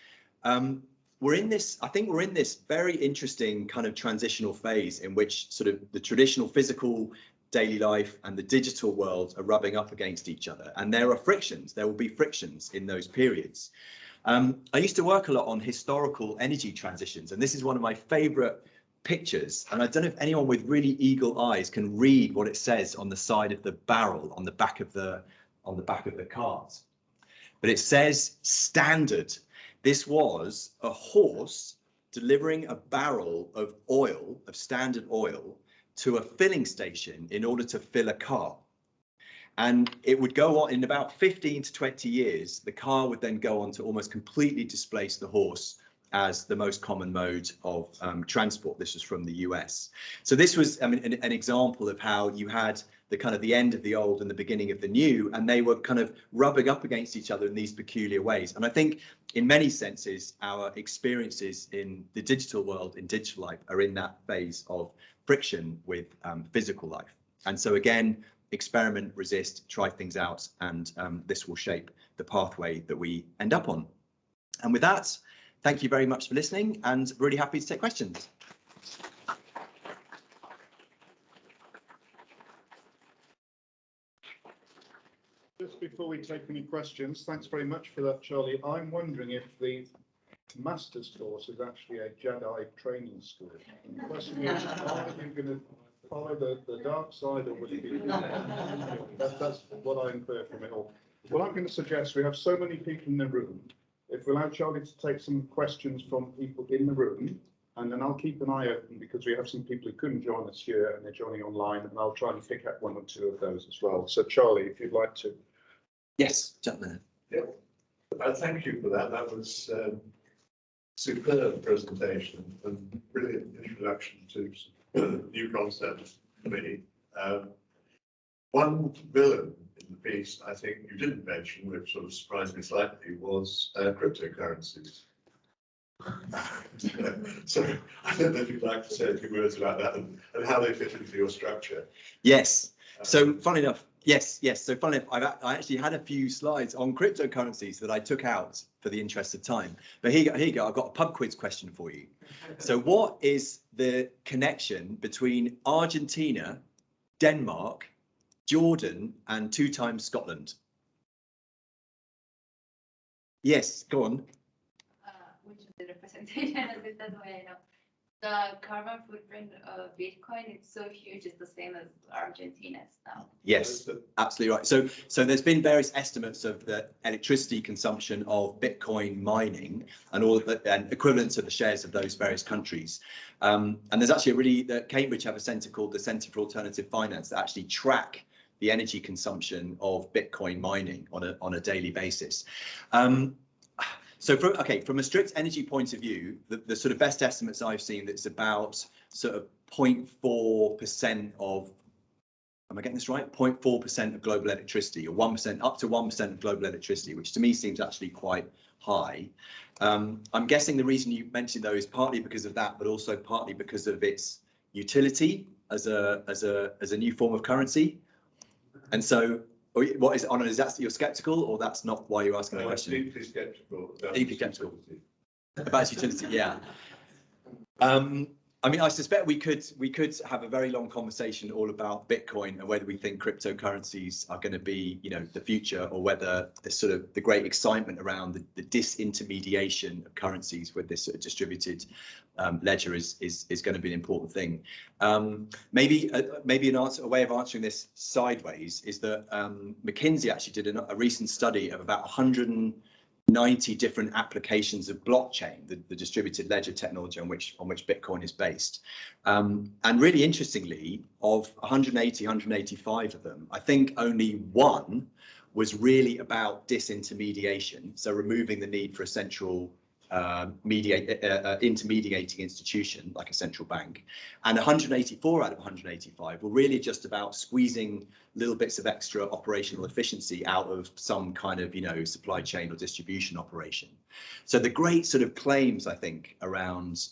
We're in this, I think we're in this very interesting kind of transitional phase in which sort of the traditional physical daily life and the digital world are rubbing up against each other, and there are frictions, there will be frictions in those periods. I used to work a lot on historical energy transitions, and this is one of my favorite pictures, and I don't know if anyone with really eagle eyes can read what it says on the side of the barrel on the back of the cart, but it says standard. This was a horse delivering a barrel of oil, of standard oil, to a filling station in order to fill a car. And it would go on in about 15 to 20 years, the car would then go on to almost completely displace the horse as the most common mode of transport. This was from the US. So this was, I mean, an example of how you had the kind of the end of the old and the beginning of the new, and they were kind of rubbing up against each other in these peculiar ways. And I think in many senses, our experiences in the digital world, in digital life, are in that phase of friction with physical life. And so again, experiment, resist, try things out, and this will shape the pathway that we end up on. And with that, thank you very much for listening, and really happy to take questions. Just before we take any questions, thanks very much for that, Charlie. I'm wondering if the master's course is actually a Jedi training school. And the question is, are you going to follow the dark side, or would it be? That's what I infer from it all. Well, I'm going to suggest, we have so many people in the room. If we allow Charlie to take some questions from people in the room, and then I'll keep an eye open because we have some people who couldn't join us here and they're joining online, and I'll try and pick up one or two of those as well. So Charlie, if you'd like to. Yes, gentlemen. Yeah, thank you for that. That was superb presentation and brilliant introduction to new concepts for me. One villain in the piece I think you didn't mention, which sort of surprised me slightly, was cryptocurrencies. So I don't know if you'd like to say a few words about that and how they fit into your structure. Yes. So funny enough, yes. So funny enough, I actually had a few slides on cryptocurrencies that I took out for the interest of time. But here you go. I've got a pub quiz question for you. So what is the connection between Argentina, Denmark, Jordan, and 2 times Scotland? Yes, go on. Which is the representation of it, that's why I know. The carbon footprint of Bitcoin is so huge, it's the same as Argentina's now. Yes, absolutely right. So there's been various estimates of the electricity consumption of Bitcoin mining and all of the and equivalents of the shares of those various countries. And there's actually Cambridge have a centre called the Centre for Alternative Finance that actually track the energy consumption of Bitcoin mining on a daily basis. So from a strict energy point of view, the sort of best estimates I've seen, that's about sort of 0.4% of, am I getting this right? 0.4% of global electricity, or 1%, up to 1% of global electricity, which to me seems actually quite high. I'm guessing the reason you mentioned though is partly because of that, but also partly because of its utility as a new form of currency. And so, what is it, Anna? Is that you're sceptical, or that's not why you're asking the question? Deeply sceptical. Deeply sceptical about its utility, yeah. I mean, I suspect we could have a very long conversation all about Bitcoin and whether we think cryptocurrencies are going to be, the future, or whether the sort of the great excitement around the disintermediation of currencies with this sort of distributed ledger is going to be an important thing. Maybe a way of answering this sideways is that McKinsey actually did a recent study of about 190 different applications of blockchain, the distributed ledger technology on which Bitcoin is based. And really interestingly, of 185 of them, I think only one was really about disintermediation, so removing the need for a central intermediating institution like a central bank, and 184 out of 185 were really just about squeezing little bits of extra operational efficiency out of some kind of, you know, supply chain or distribution operation. So the great sort of claims, I think, around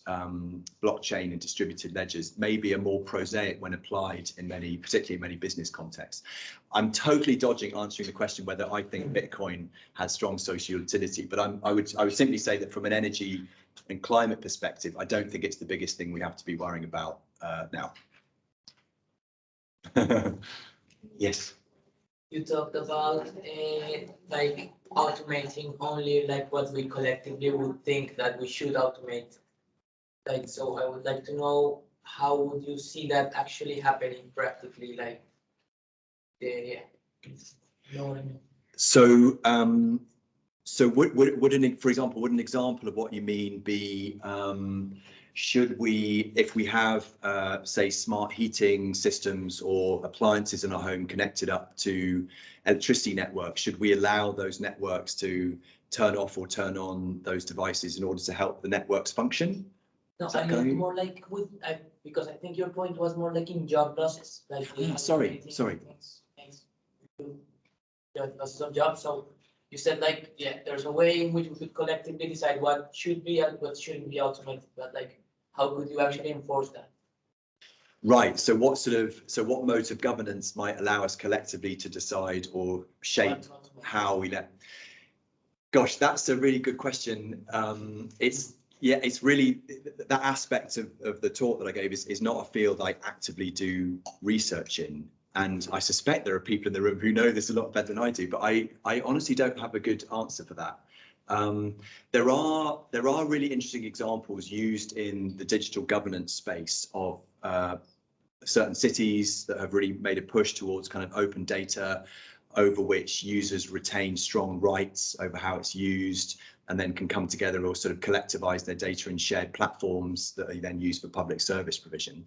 blockchain and distributed ledgers maybe are more prosaic when applied in many, particularly in many business contexts. I'm totally dodging answering the question whether I think Bitcoin has strong social utility, but I would simply say that from an energy and climate perspective, I don't think it's the biggest thing we have to be worrying about now. Yes. You talked about like automating only like what we collectively would think that we should automate. Like, so I would like to know, how would you see that actually happening practically? Like, yeah, you know what I mean? So, so for example, would an example of what you mean be, should we, if we have, say, smart heating systems or appliances in our home connected up to electricity networks, should we allow those networks to turn off or turn on those devices in order to help the networks function? No, Is that I going- mean more like with, because I think your point was more like in job losses, like. Sorry. Losses of jobs, so you said like, yeah, there's a way in which we could collectively decide what should be and what shouldn't be automated, but like, how could you actually enforce that? Right. So what modes of governance might allow us collectively to decide or shape how we let? Gosh, that's a really good question. It's really that aspect of the talk that I gave is not a field I actively do research in. And I suspect there are people in the room who know this a lot better than I do, but I honestly don't have a good answer for that. There are really interesting examples used in the digital governance space of certain cities that have really made a push towards kind of open data, over which users retain strong rights over how it's used, and then can come together or sort of collectivize their data in shared platforms that are then used for public service provision.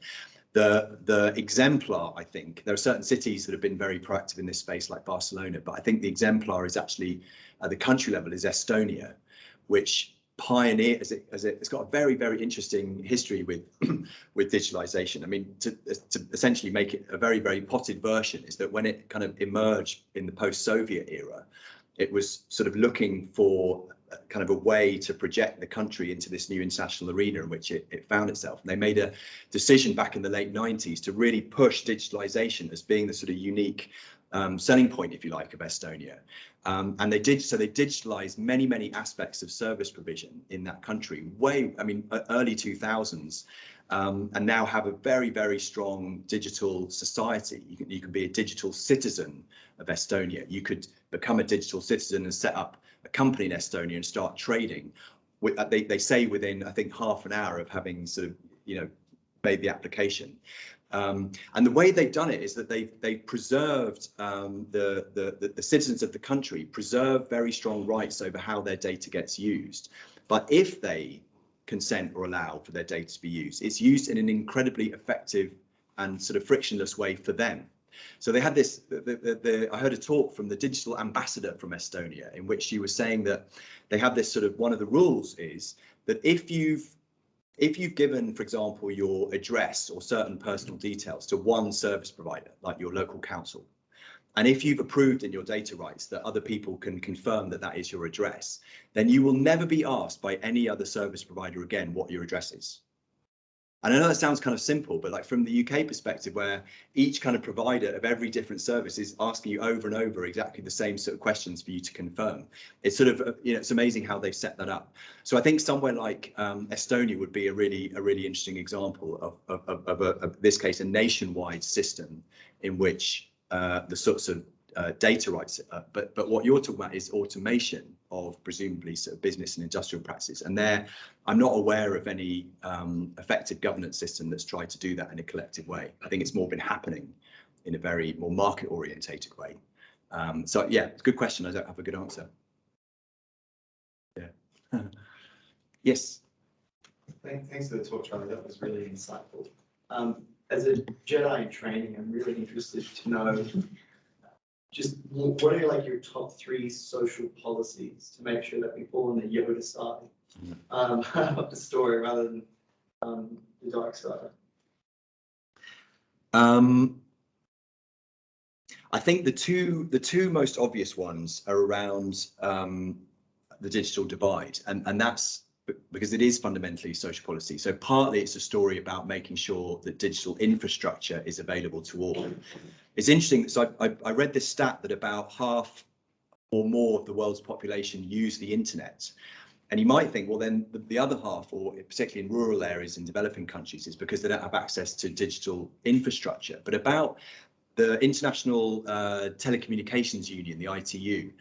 The exemplar, I think, there are certain cities that have been very proactive in this space, like Barcelona, but I think the exemplar is actually at the country level is Estonia, which pioneered, it's got a very, very interesting history with with digitalization. I mean, to essentially make it a very, very potted version is that when it kind of emerged in the post-Soviet era, it was sort of looking for kind of a way to project the country into this new international arena in which it found itself. And they made a decision back in the late 90s to really push digitalization as being the sort of unique selling point, if you like, of Estonia. And they digitalized many aspects of service provision in that country, early 2000s, and now have a very, very strong digital society. You can be a digital citizen of Estonia. You could become a digital citizen and set up a company in Estonia and start trading. They say within, I think, half an hour of having sort of, made the application. And the way they've done it is that they've preserved the citizens of the country preserve very strong rights over how their data gets used. But if they consent or allow for their data to be used, it's used in an incredibly effective and sort of frictionless way for them. So they had this, I heard a talk from the digital ambassador from Estonia in which she was saying that they have this sort of, one of the rules is that if you've given, for example, your address or certain personal details to one service provider, like your local council, and if you've approved in your data rights that other people can confirm that that is your address, then you will never be asked by any other service provider again what your address is. And I know that sounds kind of simple, but like from the UK perspective, where each kind of provider of every different service is asking you over and over exactly the same sort of questions for you to confirm, it's sort of, it's amazing how they've set that up. So I think somewhere like Estonia would be a really interesting example of this case, a nationwide system in which the sorts of data rights, but what you're talking about is automation of presumably sort of business and industrial practices. And there, I'm not aware of any effective governance system that's tried to do that in a collective way. I think it's more been happening in a very more market orientated way. So yeah, it's a good question. I don't have a good answer. Yeah. Yes. Thanks for the talk, Charlie. That was really insightful. As a Jedi in training, I'm really interested to know just what are like your top 3 social policies to make sure that we fall on the Yoda side of the story rather than the dark side? I think the two most obvious ones are around the digital divide, and that's because it is fundamentally social policy. So partly it's a story about making sure that digital infrastructure is available to all. It's interesting. So I read this stat that about half or more of the world's population use the internet. And you might think, well, then the other half, or particularly in rural areas in developing countries, is because they don't have access to digital infrastructure. But about the International Telecommunications Union, the ITU,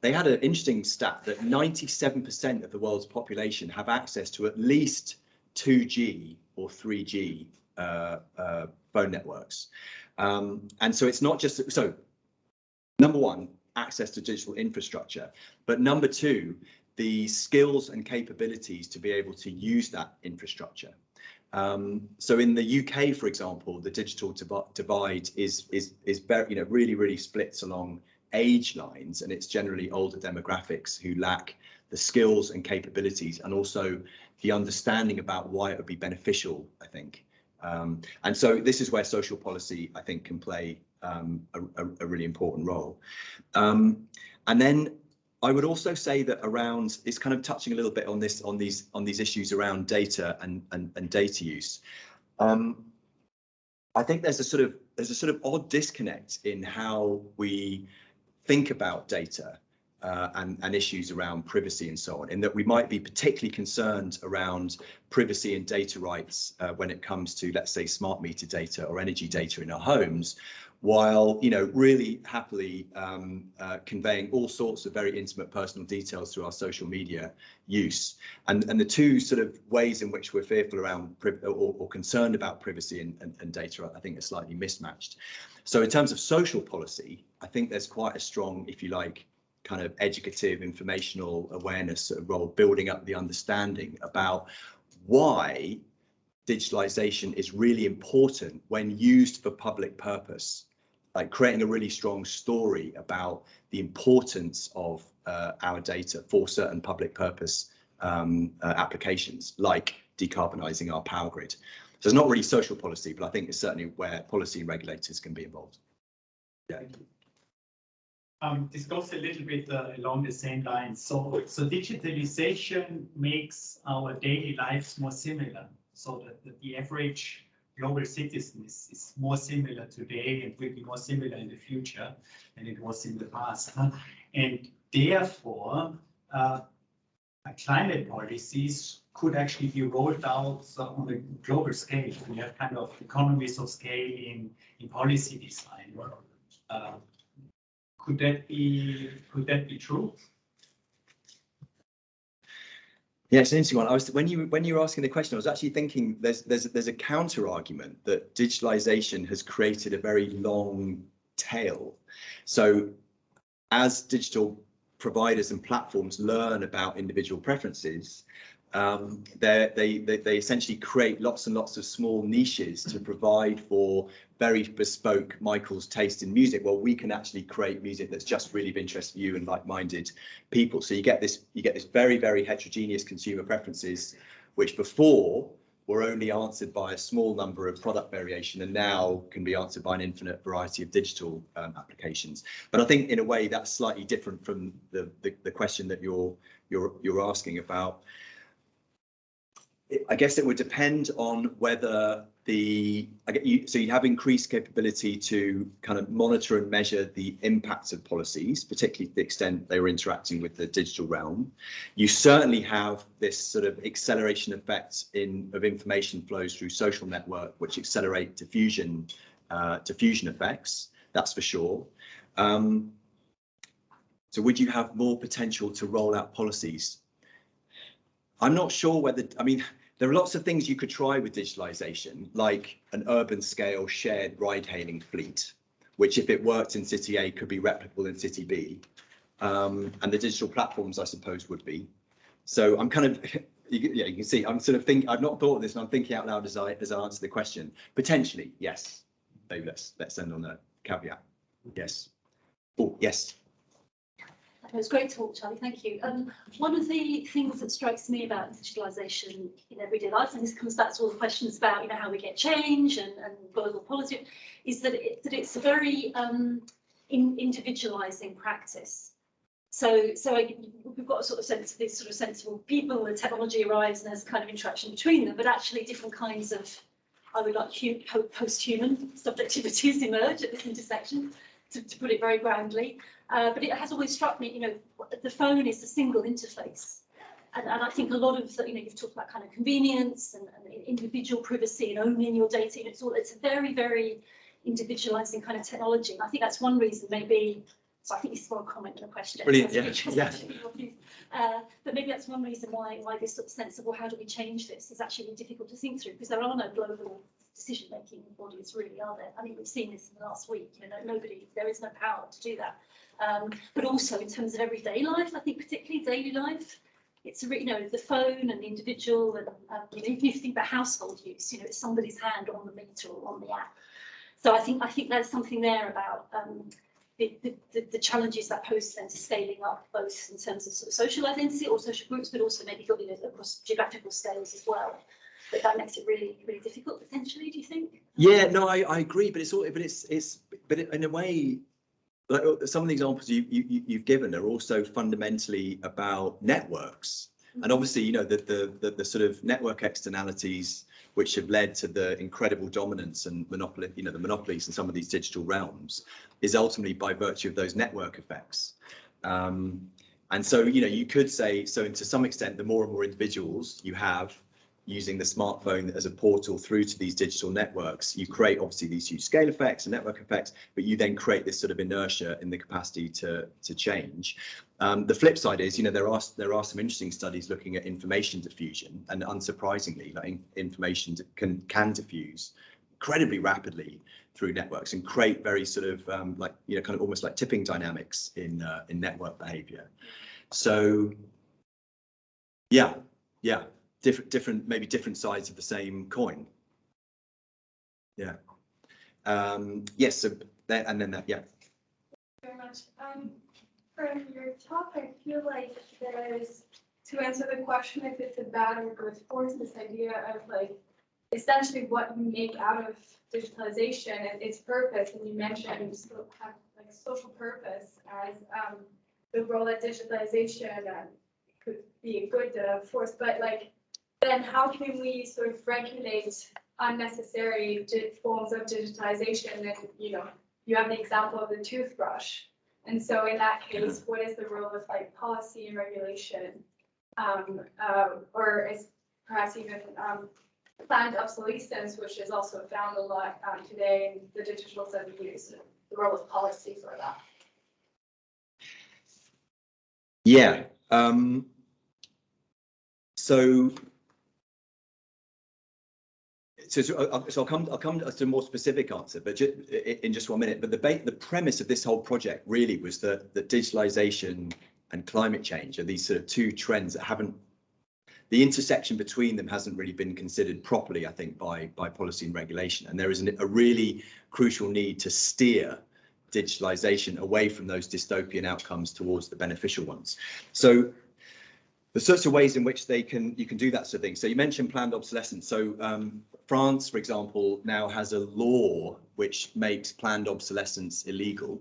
they had an interesting stat that 97% of the world's population have access to at least 2G or 3G phone networks. And so it's not just, so number one, access to digital infrastructure, but number two, the skills and capabilities to be able to use that infrastructure. So in the UK, for example, the digital divide is very, really splits along age lines, and it's generally older demographics who lack the skills and capabilities and also the understanding about why it would be beneficial, I think. And so this is where social policy, I think, can play a really important role. And then I would also say that around, it's kind of touching a little bit on this, on these issues around data and data use. I think there's a sort of odd disconnect in how we think about data and issues around privacy and so on, in that we might be particularly concerned around privacy and data rights when it comes to, let's say, smart meter data or energy data in our homes, while really happily conveying all sorts of very intimate personal details through our social media use. And the two sort of ways in which we're fearful around or concerned about privacy and data, I think, are slightly mismatched. So in terms of social policy, I think there's quite a strong, if you like, kind of educative, informational awareness sort of role, building up the understanding about why digitalization is really important when used for public purpose, like creating a really strong story about the importance of our data for certain public purpose applications, like decarbonizing our power grid. So it's not really social policy, but I think it's certainly where policy and regulators can be involved. Yeah. This goes a little bit along the same lines. So digitalization makes our daily lives more similar, so that the average global citizen is more similar today and will be more similar in the future than it was in the past. And therefore, climate policies could actually be rolled out on a global scale. We have kind of economies of scale in policy design. Could that be true? Yeah, it's an interesting one. When you were asking the question, I was actually thinking there's a counter argument that digitalization has created a very long tail. So as digital providers and platforms learn about individual preferences, they essentially create lots and lots of small niches to provide for very bespoke Michael's taste in music. Well, we can actually create music that's just really of interest for you and like-minded people. So you get this very, very heterogeneous consumer preferences, which before were only answered by a small number of product variation and now can be answered by an infinite variety of digital applications. But I think in a way that's slightly different from the question that you're asking about. I guess it would depend on whether so you have increased capability to kind of monitor and measure the impacts of policies, particularly to the extent they were interacting with the digital realm. You certainly have this sort of acceleration effect of information flows through social network, which accelerate diffusion effects, that's for sure. So would you have more potential to roll out policies? I'm not sure whether, I mean, there are lots of things you could try with digitalization, like an urban scale shared ride hailing fleet, which if it worked in city A could be replicable in city B. And the digital platforms, I suppose, would be. So I'm kind of, yeah, you can see, I'm sort of thinking, I've not thought of this and I'm thinking out loud as I answer the question. Potentially, yes. Maybe let's end on a caveat. Yes. Oh, yes. It was a great talk, Charlie. Thank you. One of the things that strikes me about digitalisation in everyday life, and this comes back to all the questions about, you know, how we get change and global policy, is that it's a very individualising practice. So we've got a sort of sense of these sort of sensible people, the technology arrives and there's kind of interaction between them, but actually different kinds of, I would like post-human subjectivities emerge at this intersection, to put it very grandly. But it has always struck me, you know, the phone is a single interface. And I think a lot of, you know, you've talked about kind of convenience and individual privacy and owning your data. You know, it's a very, very individualizing kind of technology. And I think that's one reason maybe, so I think this is more a comment than a question. Brilliant, yeah. But maybe that's one reason why this sort of sense of, well, how do we change this is actually really difficult to think through, because there are no global decision-making bodies really, are there? I mean, we've seen this in the last week, you know, there is no power to do that. But also in terms of everyday life, I think particularly daily life, it's, you know, the phone and the individual, and you know, even if you think about household use, you know, it's somebody's hand on the meter or on the app. So I think there's something there about the challenges that poses then to scaling up, both in terms of sort of social identity or social groups, but also maybe, you know, across geographical scales as well. But that makes it really, really difficult potentially. Do you think? Yeah, no, I agree, but but in a way, like some of the examples you've given are also fundamentally about networks, and obviously, you know, the sort of network externalities which have led to the incredible dominance and monopoly, you know, the monopolies in some of these digital realms, is ultimately by virtue of those network effects. And so, you know, you could say, so to some extent, the more and more individuals you have using the smartphone as a portal through to these digital networks, you create obviously these huge scale effects and network effects, but you then create this sort of inertia in the capacity to change. The flip side is, you know, there are some interesting studies looking at information diffusion, and unsurprisingly, like information can diffuse incredibly rapidly through networks and create very sort of like, you know, kind of almost like tipping dynamics in network behavior. So yeah. Maybe different sides of the same coin. Yeah. Yes. So that, and then that. Yeah. Very much. From your talk, I feel like there's, to answer the question if it's a bad or good force, this idea of like essentially what you make out of digitalization and its purpose, and you mentioned you still have like social purpose as the role that digitalization could be a good force, but like, then how can we sort of regulate unnecessary forms of digitalization? And, you know, you have the example of the toothbrush. And so in that case, what is the role of like policy and regulation, or is perhaps even planned obsolescence, which is also found a lot today in the digitals that we use, the role of policy for that? Yeah. So I'll come to a more specific answer, but in just 1 minute. But the premise of this whole project really was that digitalization and climate change are these sort of two trends that haven't, the intersection between them hasn't really been considered properly, I think, by policy and regulation. And there is a really crucial need to steer digitalization away from those dystopian outcomes towards the beneficial ones. So the sorts of ways in which you can do that sort of thing. So you mentioned planned obsolescence. So France, for example, now has a law which makes planned obsolescence illegal,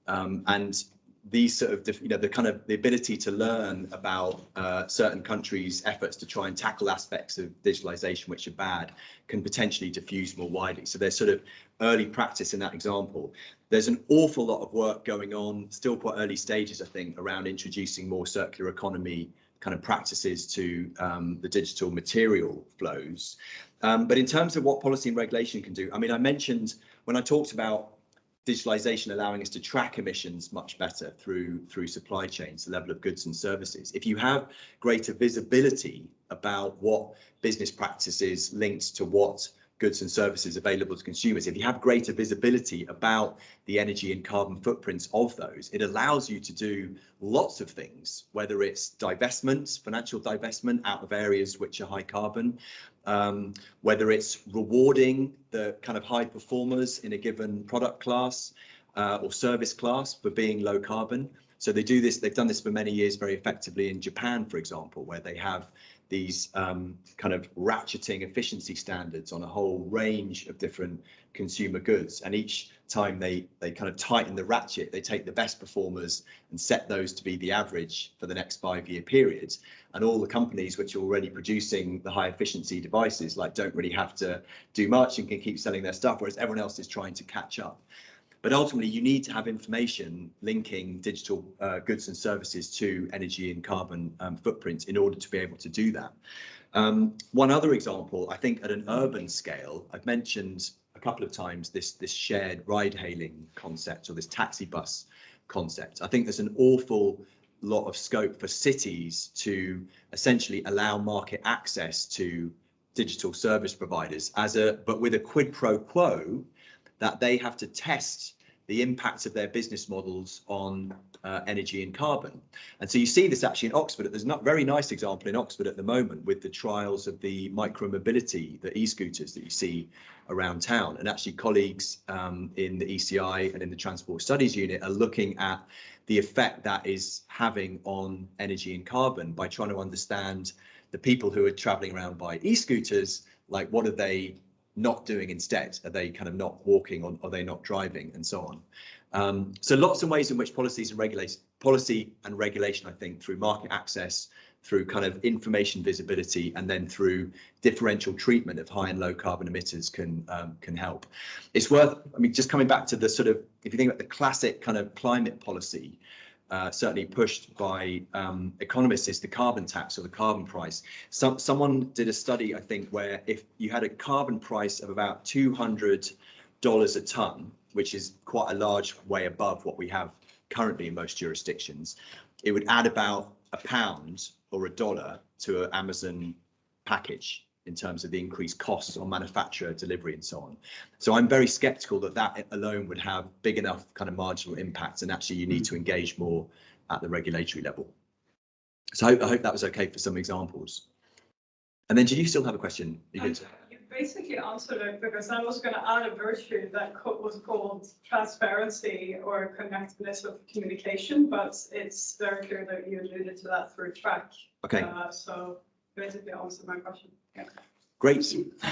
and these sort of, you know, the ability to learn about certain countries' efforts to try and tackle aspects of digitalization which are bad can potentially diffuse more widely. So there's sort of early practice in that example. There's an awful lot of work going on, still quite early stages, I think, around introducing more circular economy kind of practices to the digital material flows. But in terms of what policy and regulation can do, I mean, I mentioned when I talked about digitalization allowing us to track emissions much better through supply chains, the level of goods and services. If you have greater visibility about what business practices linked to what goods and services available to consumers, if you have greater visibility about the energy and carbon footprints of those, it allows you to do lots of things, whether it's divestment, financial divestment out of areas which are high carbon, whether it's rewarding the kind of high performers in a given product class, or service class for being low carbon. So they do this, they've done this for many years very effectively in Japan, for example, where they have these kind of ratcheting efficiency standards on a whole range of different consumer goods. And each time they kind of tighten the ratchet, they take the best performers and set those to be the average for the next 5-year period. And all the companies which are already producing the high efficiency devices like don't really have to do much and can keep selling their stuff, whereas everyone else is trying to catch up. But ultimately, you need to have information linking digital goods and services to energy and carbon footprints in order to be able to do that. One other example, I think at an urban scale, I've mentioned a couple of times this shared ride-hailing concept or this taxi bus concept. I think there's an awful lot of scope for cities to essentially allow market access to digital service providers but with a quid pro quo that they have to test the impact of their business models on energy and carbon. And so you see this actually in Oxford. There's a very nice example in Oxford at the moment with the trials of the micro-mobility, the e-scooters that you see around town. And actually colleagues in the ECI and in the Transport Studies Unit are looking at the effect that is having on energy and carbon by trying to understand the people who are traveling around by e-scooters, like what are they not doing instead? Are they kind of not walking, or are they not driving, and so on? So lots of ways in which policy and regulation, I think, through market access, through kind of information visibility, and then through differential treatment of high and low carbon emitters can help. It's worth, I mean, just coming back to the sort of, if you think about the classic kind of climate policy, certainly pushed by economists, is the carbon tax or the carbon price. Someone did a study, I think, where if you had a carbon price of about $200 a ton, which is quite a large way above what we have currently in most jurisdictions, it would add about £1 or $1 to an Amazon package in terms of the increased costs on manufacturer, delivery, and so on. So I'm very skeptical that that alone would have big enough kind of marginal impact, and actually you need to engage more at the regulatory level. So I hope that was okay for some examples. And then, did you still have a question? You basically answered it, because I was going to add a virtue that was called transparency or connectedness of communication, but it's very clear that you alluded to that through track. Okay. So basically answered my question. Yeah. Great.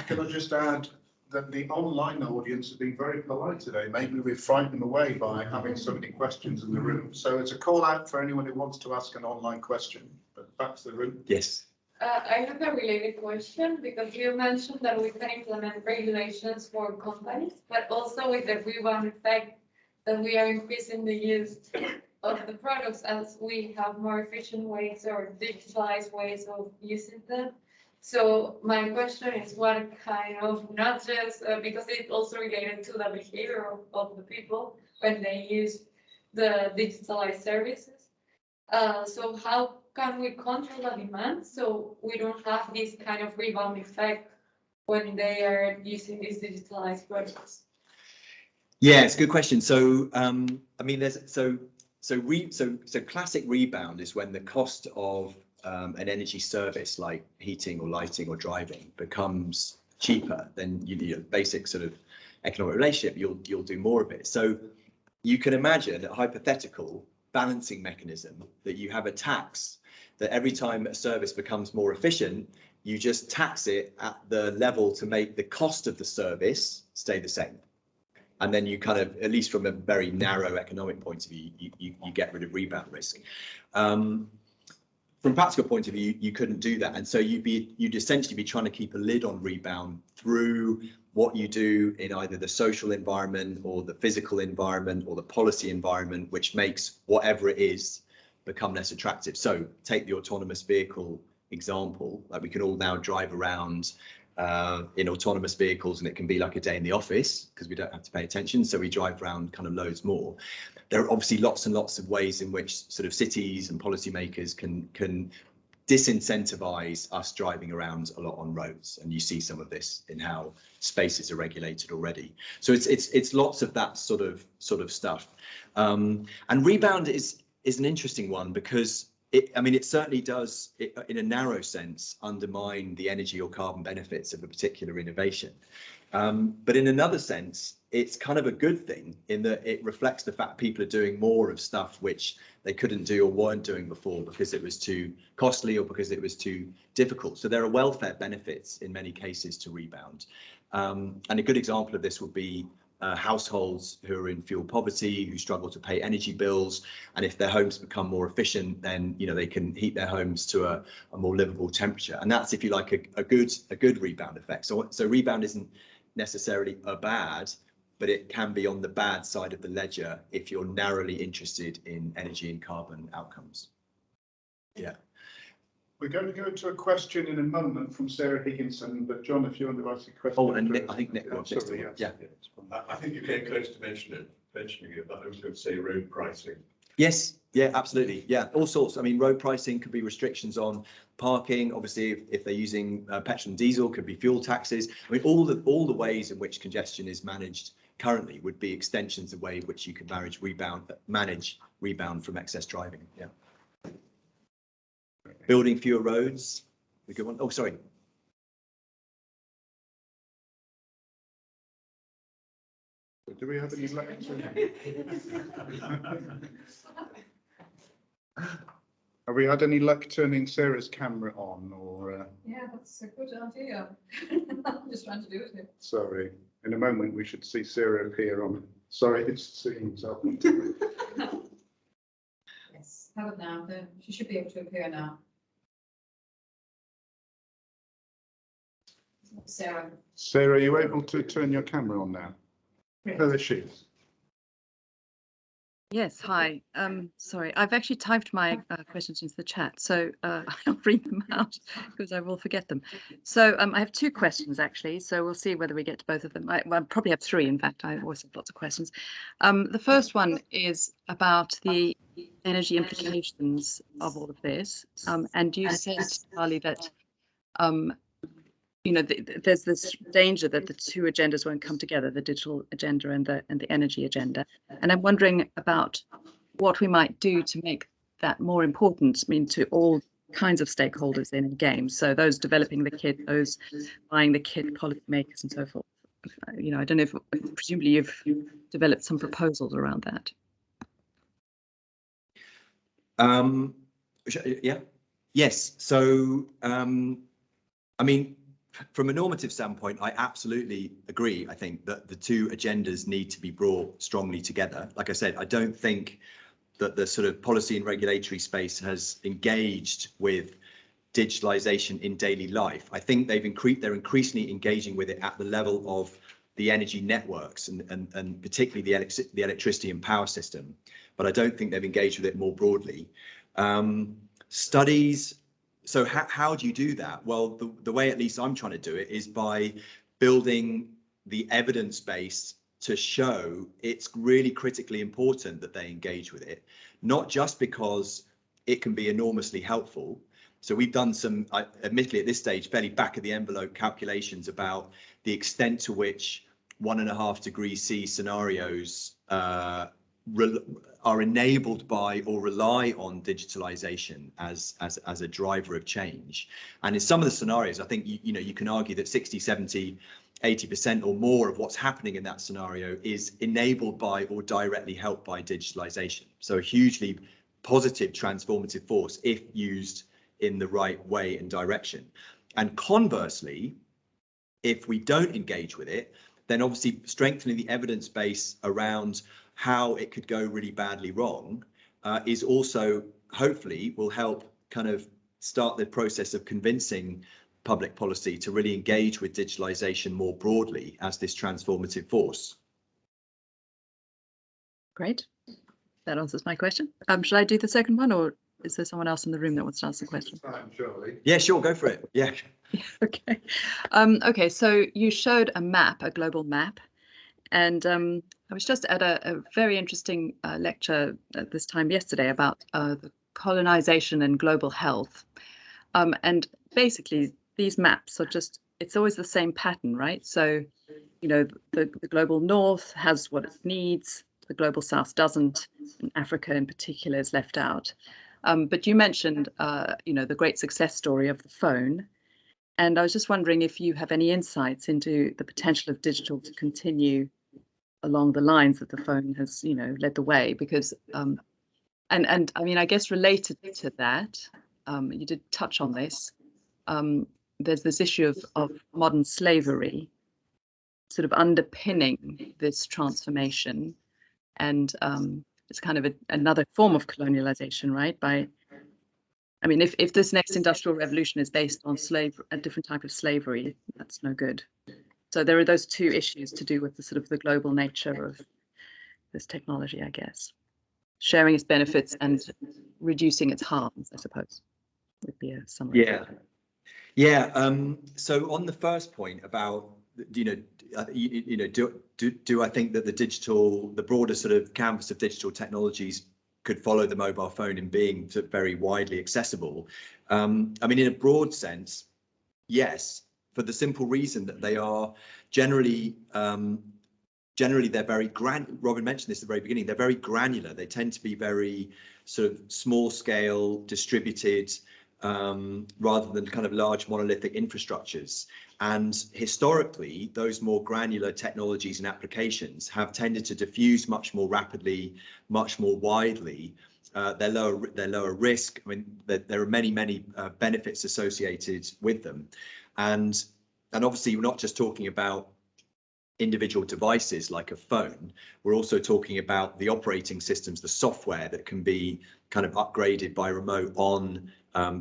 Can I just add that the online audience has been very polite today. Maybe we've frightened them away by having so many questions in the room. So it's a call out for anyone who wants to ask an online question. But back to the room. Yes. I have a related question, because you mentioned that we can implement regulations for companies, but also with the rebound effect that we are increasing the use of the products as we have more efficient ways or digitalized ways of using them. So my question is, what kind of, not just because it's also related to the behavior of the people when they use the digitalized services. So how can we control the demand so we don't have this kind of rebound effect when they are using these digitalized products? Yeah, it's a good question. So I mean, there's so classic rebound is when the cost of an energy service like heating or lighting or driving becomes cheaper than basic sort of economic relationship. You'll do more of it. So you can imagine a hypothetical balancing mechanism that you have a tax that every time a service becomes more efficient, you just tax it at the level to make the cost of the service stay the same. And then you kind of, at least from a very narrow economic point of view, you get rid of rebound risk. From a practical point of view, you couldn't do that. And so you'd essentially be trying to keep a lid on rebound through what you do in either the social environment or the physical environment or the policy environment, which makes whatever it is become less attractive. So take the autonomous vehicle example, like we can all now drive around in autonomous vehicles, and it can be like a day in the office because we don't have to pay attention. So we drive around kind of loads more. There are obviously lots and lots of ways in which sort of cities and policymakers can disincentivize us driving around a lot on roads, and you see some of this in how spaces are regulated already. So it's lots of that sort of stuff. And rebound is an interesting one because it certainly does, in a narrow sense, undermine the energy or carbon benefits of a particular innovation. But in another sense, it's kind of a good thing in that it reflects the fact people are doing more of stuff which they couldn't do or weren't doing before because it was too costly or because it was too difficult. So there are welfare benefits in many cases to Rebound. And a good example of this would be households who are in fuel poverty, who struggle to pay energy bills, and if their homes become more efficient, then they can heat their homes to a more livable temperature. And that's, if you like, a good rebound effect. So Rebound isn't necessarily a bad, but it can be on the bad side of the ledger if you're narrowly interested in energy and carbon outcomes. Yeah. We're going to go to a question in a moment from Sarah Higginson, but John, if you want to ask a question. Oh, and Nick, I think Nick wants next. Sorry, Yeah. I think you came close to mentioning it, but I was going to say road pricing. Yes, yeah, absolutely. Yeah, all sorts. I mean, road pricing could be restrictions on parking. Obviously, if they're using petrol and diesel, could be fuel taxes. I mean, all the ways in which congestion is managed currently would be extensions of the way in which you could manage rebound from excess driving. Yeah. Building fewer roads, a good one. Oh, sorry. Do we have any lectern? Have we had any luck turning Sarah's camera on, or? Yeah, that's a good idea. I'm just trying to do it here. Sorry, in a moment we should see Sarah appear on. Sorry, it's seeing himself. Yes, have it now. She should be able to appear now. Sarah. Sarah, are you able to turn your camera on now? There she is. Yes, hi. Sorry, I've actually typed my questions into the chat, so I'll read them out because I will forget them. So I have two questions actually, so we'll see whether we get to both of them. I probably have three, in fact. I always have lots of questions. The first one is about the energy implications of all of this. And you said, Charlie, that there's this danger that the two agendas won't come together, the digital agenda and the energy agenda. And I'm wondering about what we might do to make that more important, to all kinds of stakeholders in the game. So those developing the kit, those buying the kit, policymakers and so forth. I don't know if, presumably you've developed some proposals around that. Yeah. Yes. So, from a normative standpoint, I absolutely agree. I think that the two agendas need to be brought strongly together. Like I said, I don't think that the sort of policy and regulatory space has engaged with digitalization in daily life. I think they're increasingly engaging with it at the level of the energy networks and particularly the electricity and power system. But I don't think they've engaged with it more broadly. Studies. So how do you do that? Well, the way at least I'm trying to do it is by building the evidence base to show it's really critically important that they engage with it, not just because it can be enormously helpful. So we've done some, admittedly at this stage, fairly back of the envelope calculations about the extent to which 1.5 degrees C scenarios are enabled by or rely on digitalization as a driver of change. And in some of the scenarios, I think you can argue that 60, 70, 80% or more of what's happening in that scenario is enabled by or directly helped by digitalization. So a hugely positive transformative force if used in the right way and direction. And conversely, if we don't engage with it, then obviously strengthening the evidence base around how it could go really badly wrong is also, hopefully, will help kind of start the process of convincing public policy to really engage with digitalization more broadly as this transformative force. Great. That answers my question. Should I do the second one, or is there someone else in the room that wants to ask the question? Yeah, sure, go for it. Yeah. Okay. Okay, so you showed a map, a global map, and I was just at a very interesting lecture at this time yesterday about the colonization and global health. And basically, these maps are it's always the same pattern, right? So, the global north has what it needs, the global south doesn't, and Africa in particular is left out. But you mentioned, the great success story of the phone. And I was just wondering if you have any insights into the potential of digital to continue along the lines that the phone has, you know, led the way, because and I mean, I guess related to that, you did touch on this. There's this issue of modern slavery sort of underpinning this transformation, and it's kind of another form of colonialization, right? I mean, if this next industrial revolution is based on a different type of slavery, that's no good. So there are those two issues to do with the sort of the global nature of this technology, I guess. Sharing its benefits and reducing its harms, I suppose, would be a summary. Yeah. Yeah. So on the first point about, you know, do I think that the broader sort of canvas of digital technologies could follow the mobile phone in being very widely accessible? I mean, in a broad sense, yes, for the simple reason that they are generally they're very Robin mentioned this at the very beginning, they're very granular. They tend to be very sort of small scale, distributed, rather than kind of large monolithic infrastructures. And historically, those more granular technologies and applications have tended to diffuse much more rapidly, much more widely. They're lower risk. I mean, there are many benefits associated with them, and obviously we're not just talking about individual devices like a phone. We're also talking about the operating systems, the software that can be kind of upgraded by remote on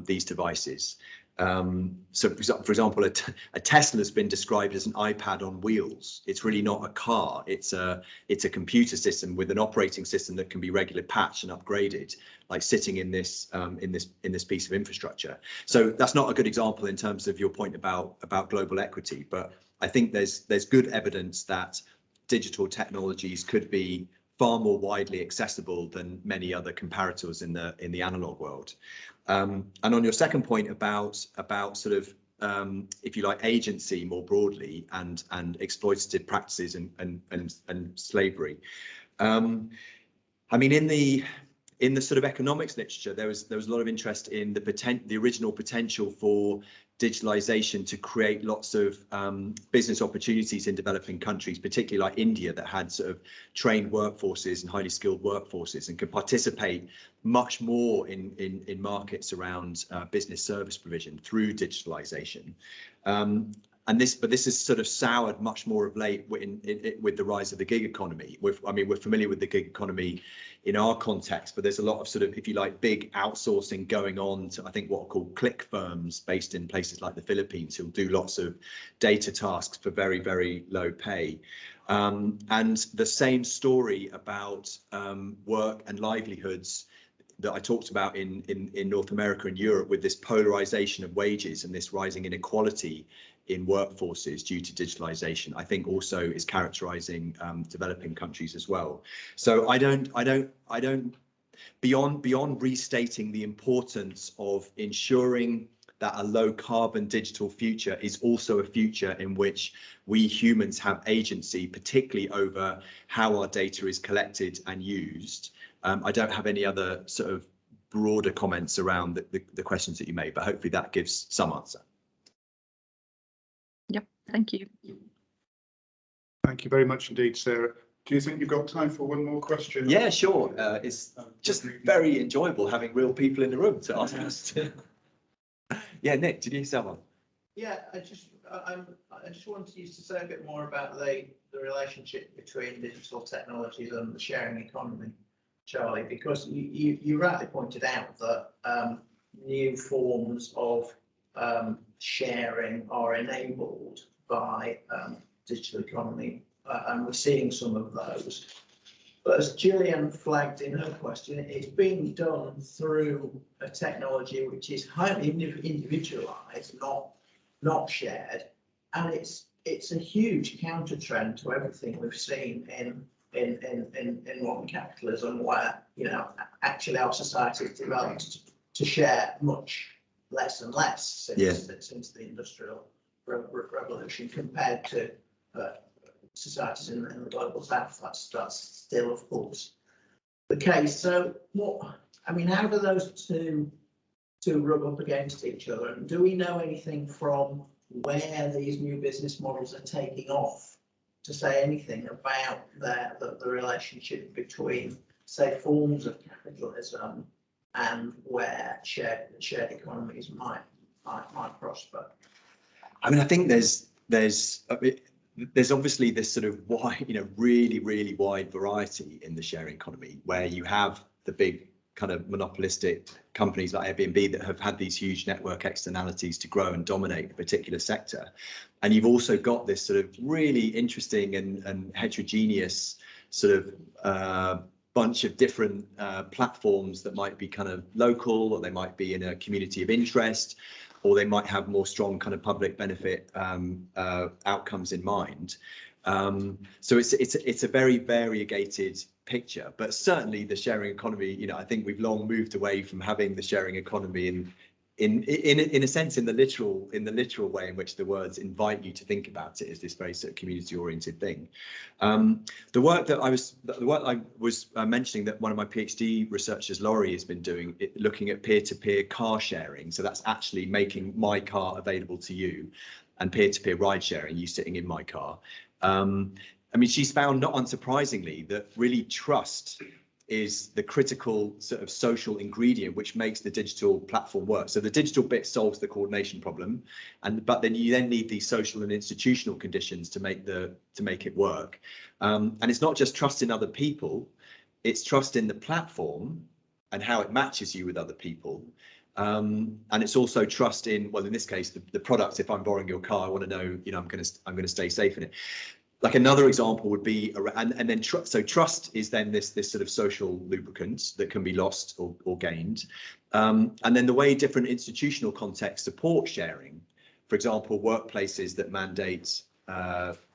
these devices. So for example, a Tesla has been described as an iPad on wheels. It's really not a car. It's a computer system with an operating system that can be regularly patched and upgraded, like sitting in this piece of infrastructure. So that's not a good example in terms of your point about global equity, but I think there's good evidence that digital technologies could be far more widely accessible than many other comparators in the analog world. And on your second point about sort of if you like agency more broadly and exploitative practices and slavery, I mean in the sort of economics literature, there was a lot of interest in the original potential for digitalization to create lots of business opportunities in developing countries, particularly like India, that had sort of trained workforces and highly skilled workforces and could participate much more in markets around business service provision through digitalization. But this has sort of soured much more of late with the rise of the gig economy. I mean, we're familiar with the gig economy in our context, but there's a lot of sort of, if you like, big outsourcing going on to, I think, what are called click firms based in places like the Philippines who'll do lots of data tasks for very, very low pay. And the same story about work and livelihoods that I talked about in North America and Europe, with this polarization of wages and this rising inequality in workforces due to digitalization, I think also is characterizing developing countries as well. So I don't beyond restating the importance of ensuring that a low carbon digital future is also a future in which we humans have agency, particularly over how our data is collected and used. I don't have any other sort of broader comments around the questions that you made, but hopefully that gives some answer. Yep, thank you. Thank you very much indeed, Sarah. Do you think you've got time for one more question? Yeah, sure. It's just very enjoyable having real people in the room to ask us. Yeah, Nick, did you say one? Yeah, I just wanted you to say a bit more about the relationship between digital technologies and the sharing economy, Charlie, because you rightly pointed out that new forms of sharing are enabled by digital economy, and we're seeing some of those. But as Gillian flagged in her question, it's being done through a technology which is highly individualized, not shared, and it's a huge counter trend to everything we've seen in modern capitalism, where, you know, actually our society has developed to share much less and less since the Industrial Revolution, compared to societies in the global south. That's still, of course, the case. So how do those two rub up against each other? And do we know anything from where these new business models are taking off to say anything about the relationship between, say, forms of capitalism and where shared economies might prosper? I mean, I think there's obviously this sort of wide, really wide variety in the sharing economy, where you have the big kind of monopolistic companies like Airbnb that have had these huge network externalities to grow and dominate a particular sector. And you've also got this sort of really interesting and heterogeneous sort of bunch of different platforms that might be kind of local, or they might be in a community of interest, or they might have more strong kind of public benefit outcomes in mind. So it's a very variegated picture, but certainly the sharing economy, I think we've long moved away from having the sharing economy in a sense, in the literal way in which the words invite you to think about it as this very sort of community oriented thing. The work I was mentioning that one of my PhD researchers, Laurie, has been doing, looking at peer-to-peer car sharing. So that's actually making my car available to you, and peer-to-peer ride sharing, you sitting in my car. I mean, she's found, not unsurprisingly, that really trust is the critical sort of social ingredient which makes the digital platform work. So the digital bit solves the coordination problem, but then you need these social and institutional conditions to make it work. And it's not just trust in other people, it's trust in the platform and how it matches you with other people. And it's also trust in, well, in this case, the product. If I'm borrowing your car, I want to know, I'm going to stay safe in it. Like another example would be, and then so trust is then this sort of social lubricant that can be lost or gained. And then the way different institutional contexts support sharing, for example, workplaces that mandate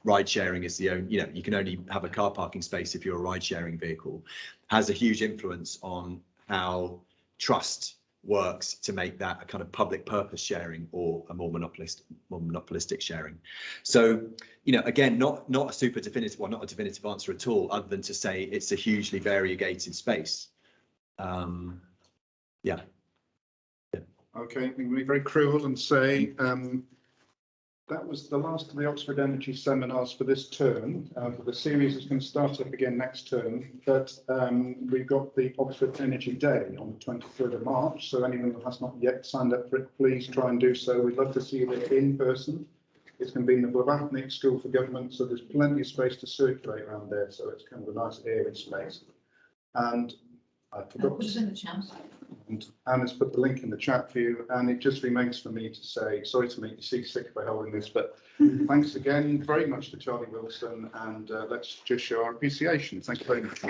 ride sharing is you can only have a car parking space if you're a ride sharing vehicle, has a huge influence on how trust works to make that a kind of public purpose sharing or a more monopolistic sharing. So, again, not a super definitive, well, not a definitive answer at all, other than to say it's a hugely variegated space. Yeah. Okay, I'm going to be very cruel and say that was the last of the Oxford Energy seminars for this term. The series is going to start up again next term, but we've got the Oxford Energy Day on the 23rd of March. So anyone who has not yet signed up for it, please try and do so. We'd love to see you there in person. It's going to be in the Blavatnik School for Government, so there's plenty of space to circulate around there. So it's kind of a nice airy space. And I forgot. Put it in the chat. And Anna's put the link in the chat for you, and it just remains for me to say, sorry to make you seasick by holding this, but thanks again very much to Charlie Wilson, and let's just show our appreciation. Thank you very much.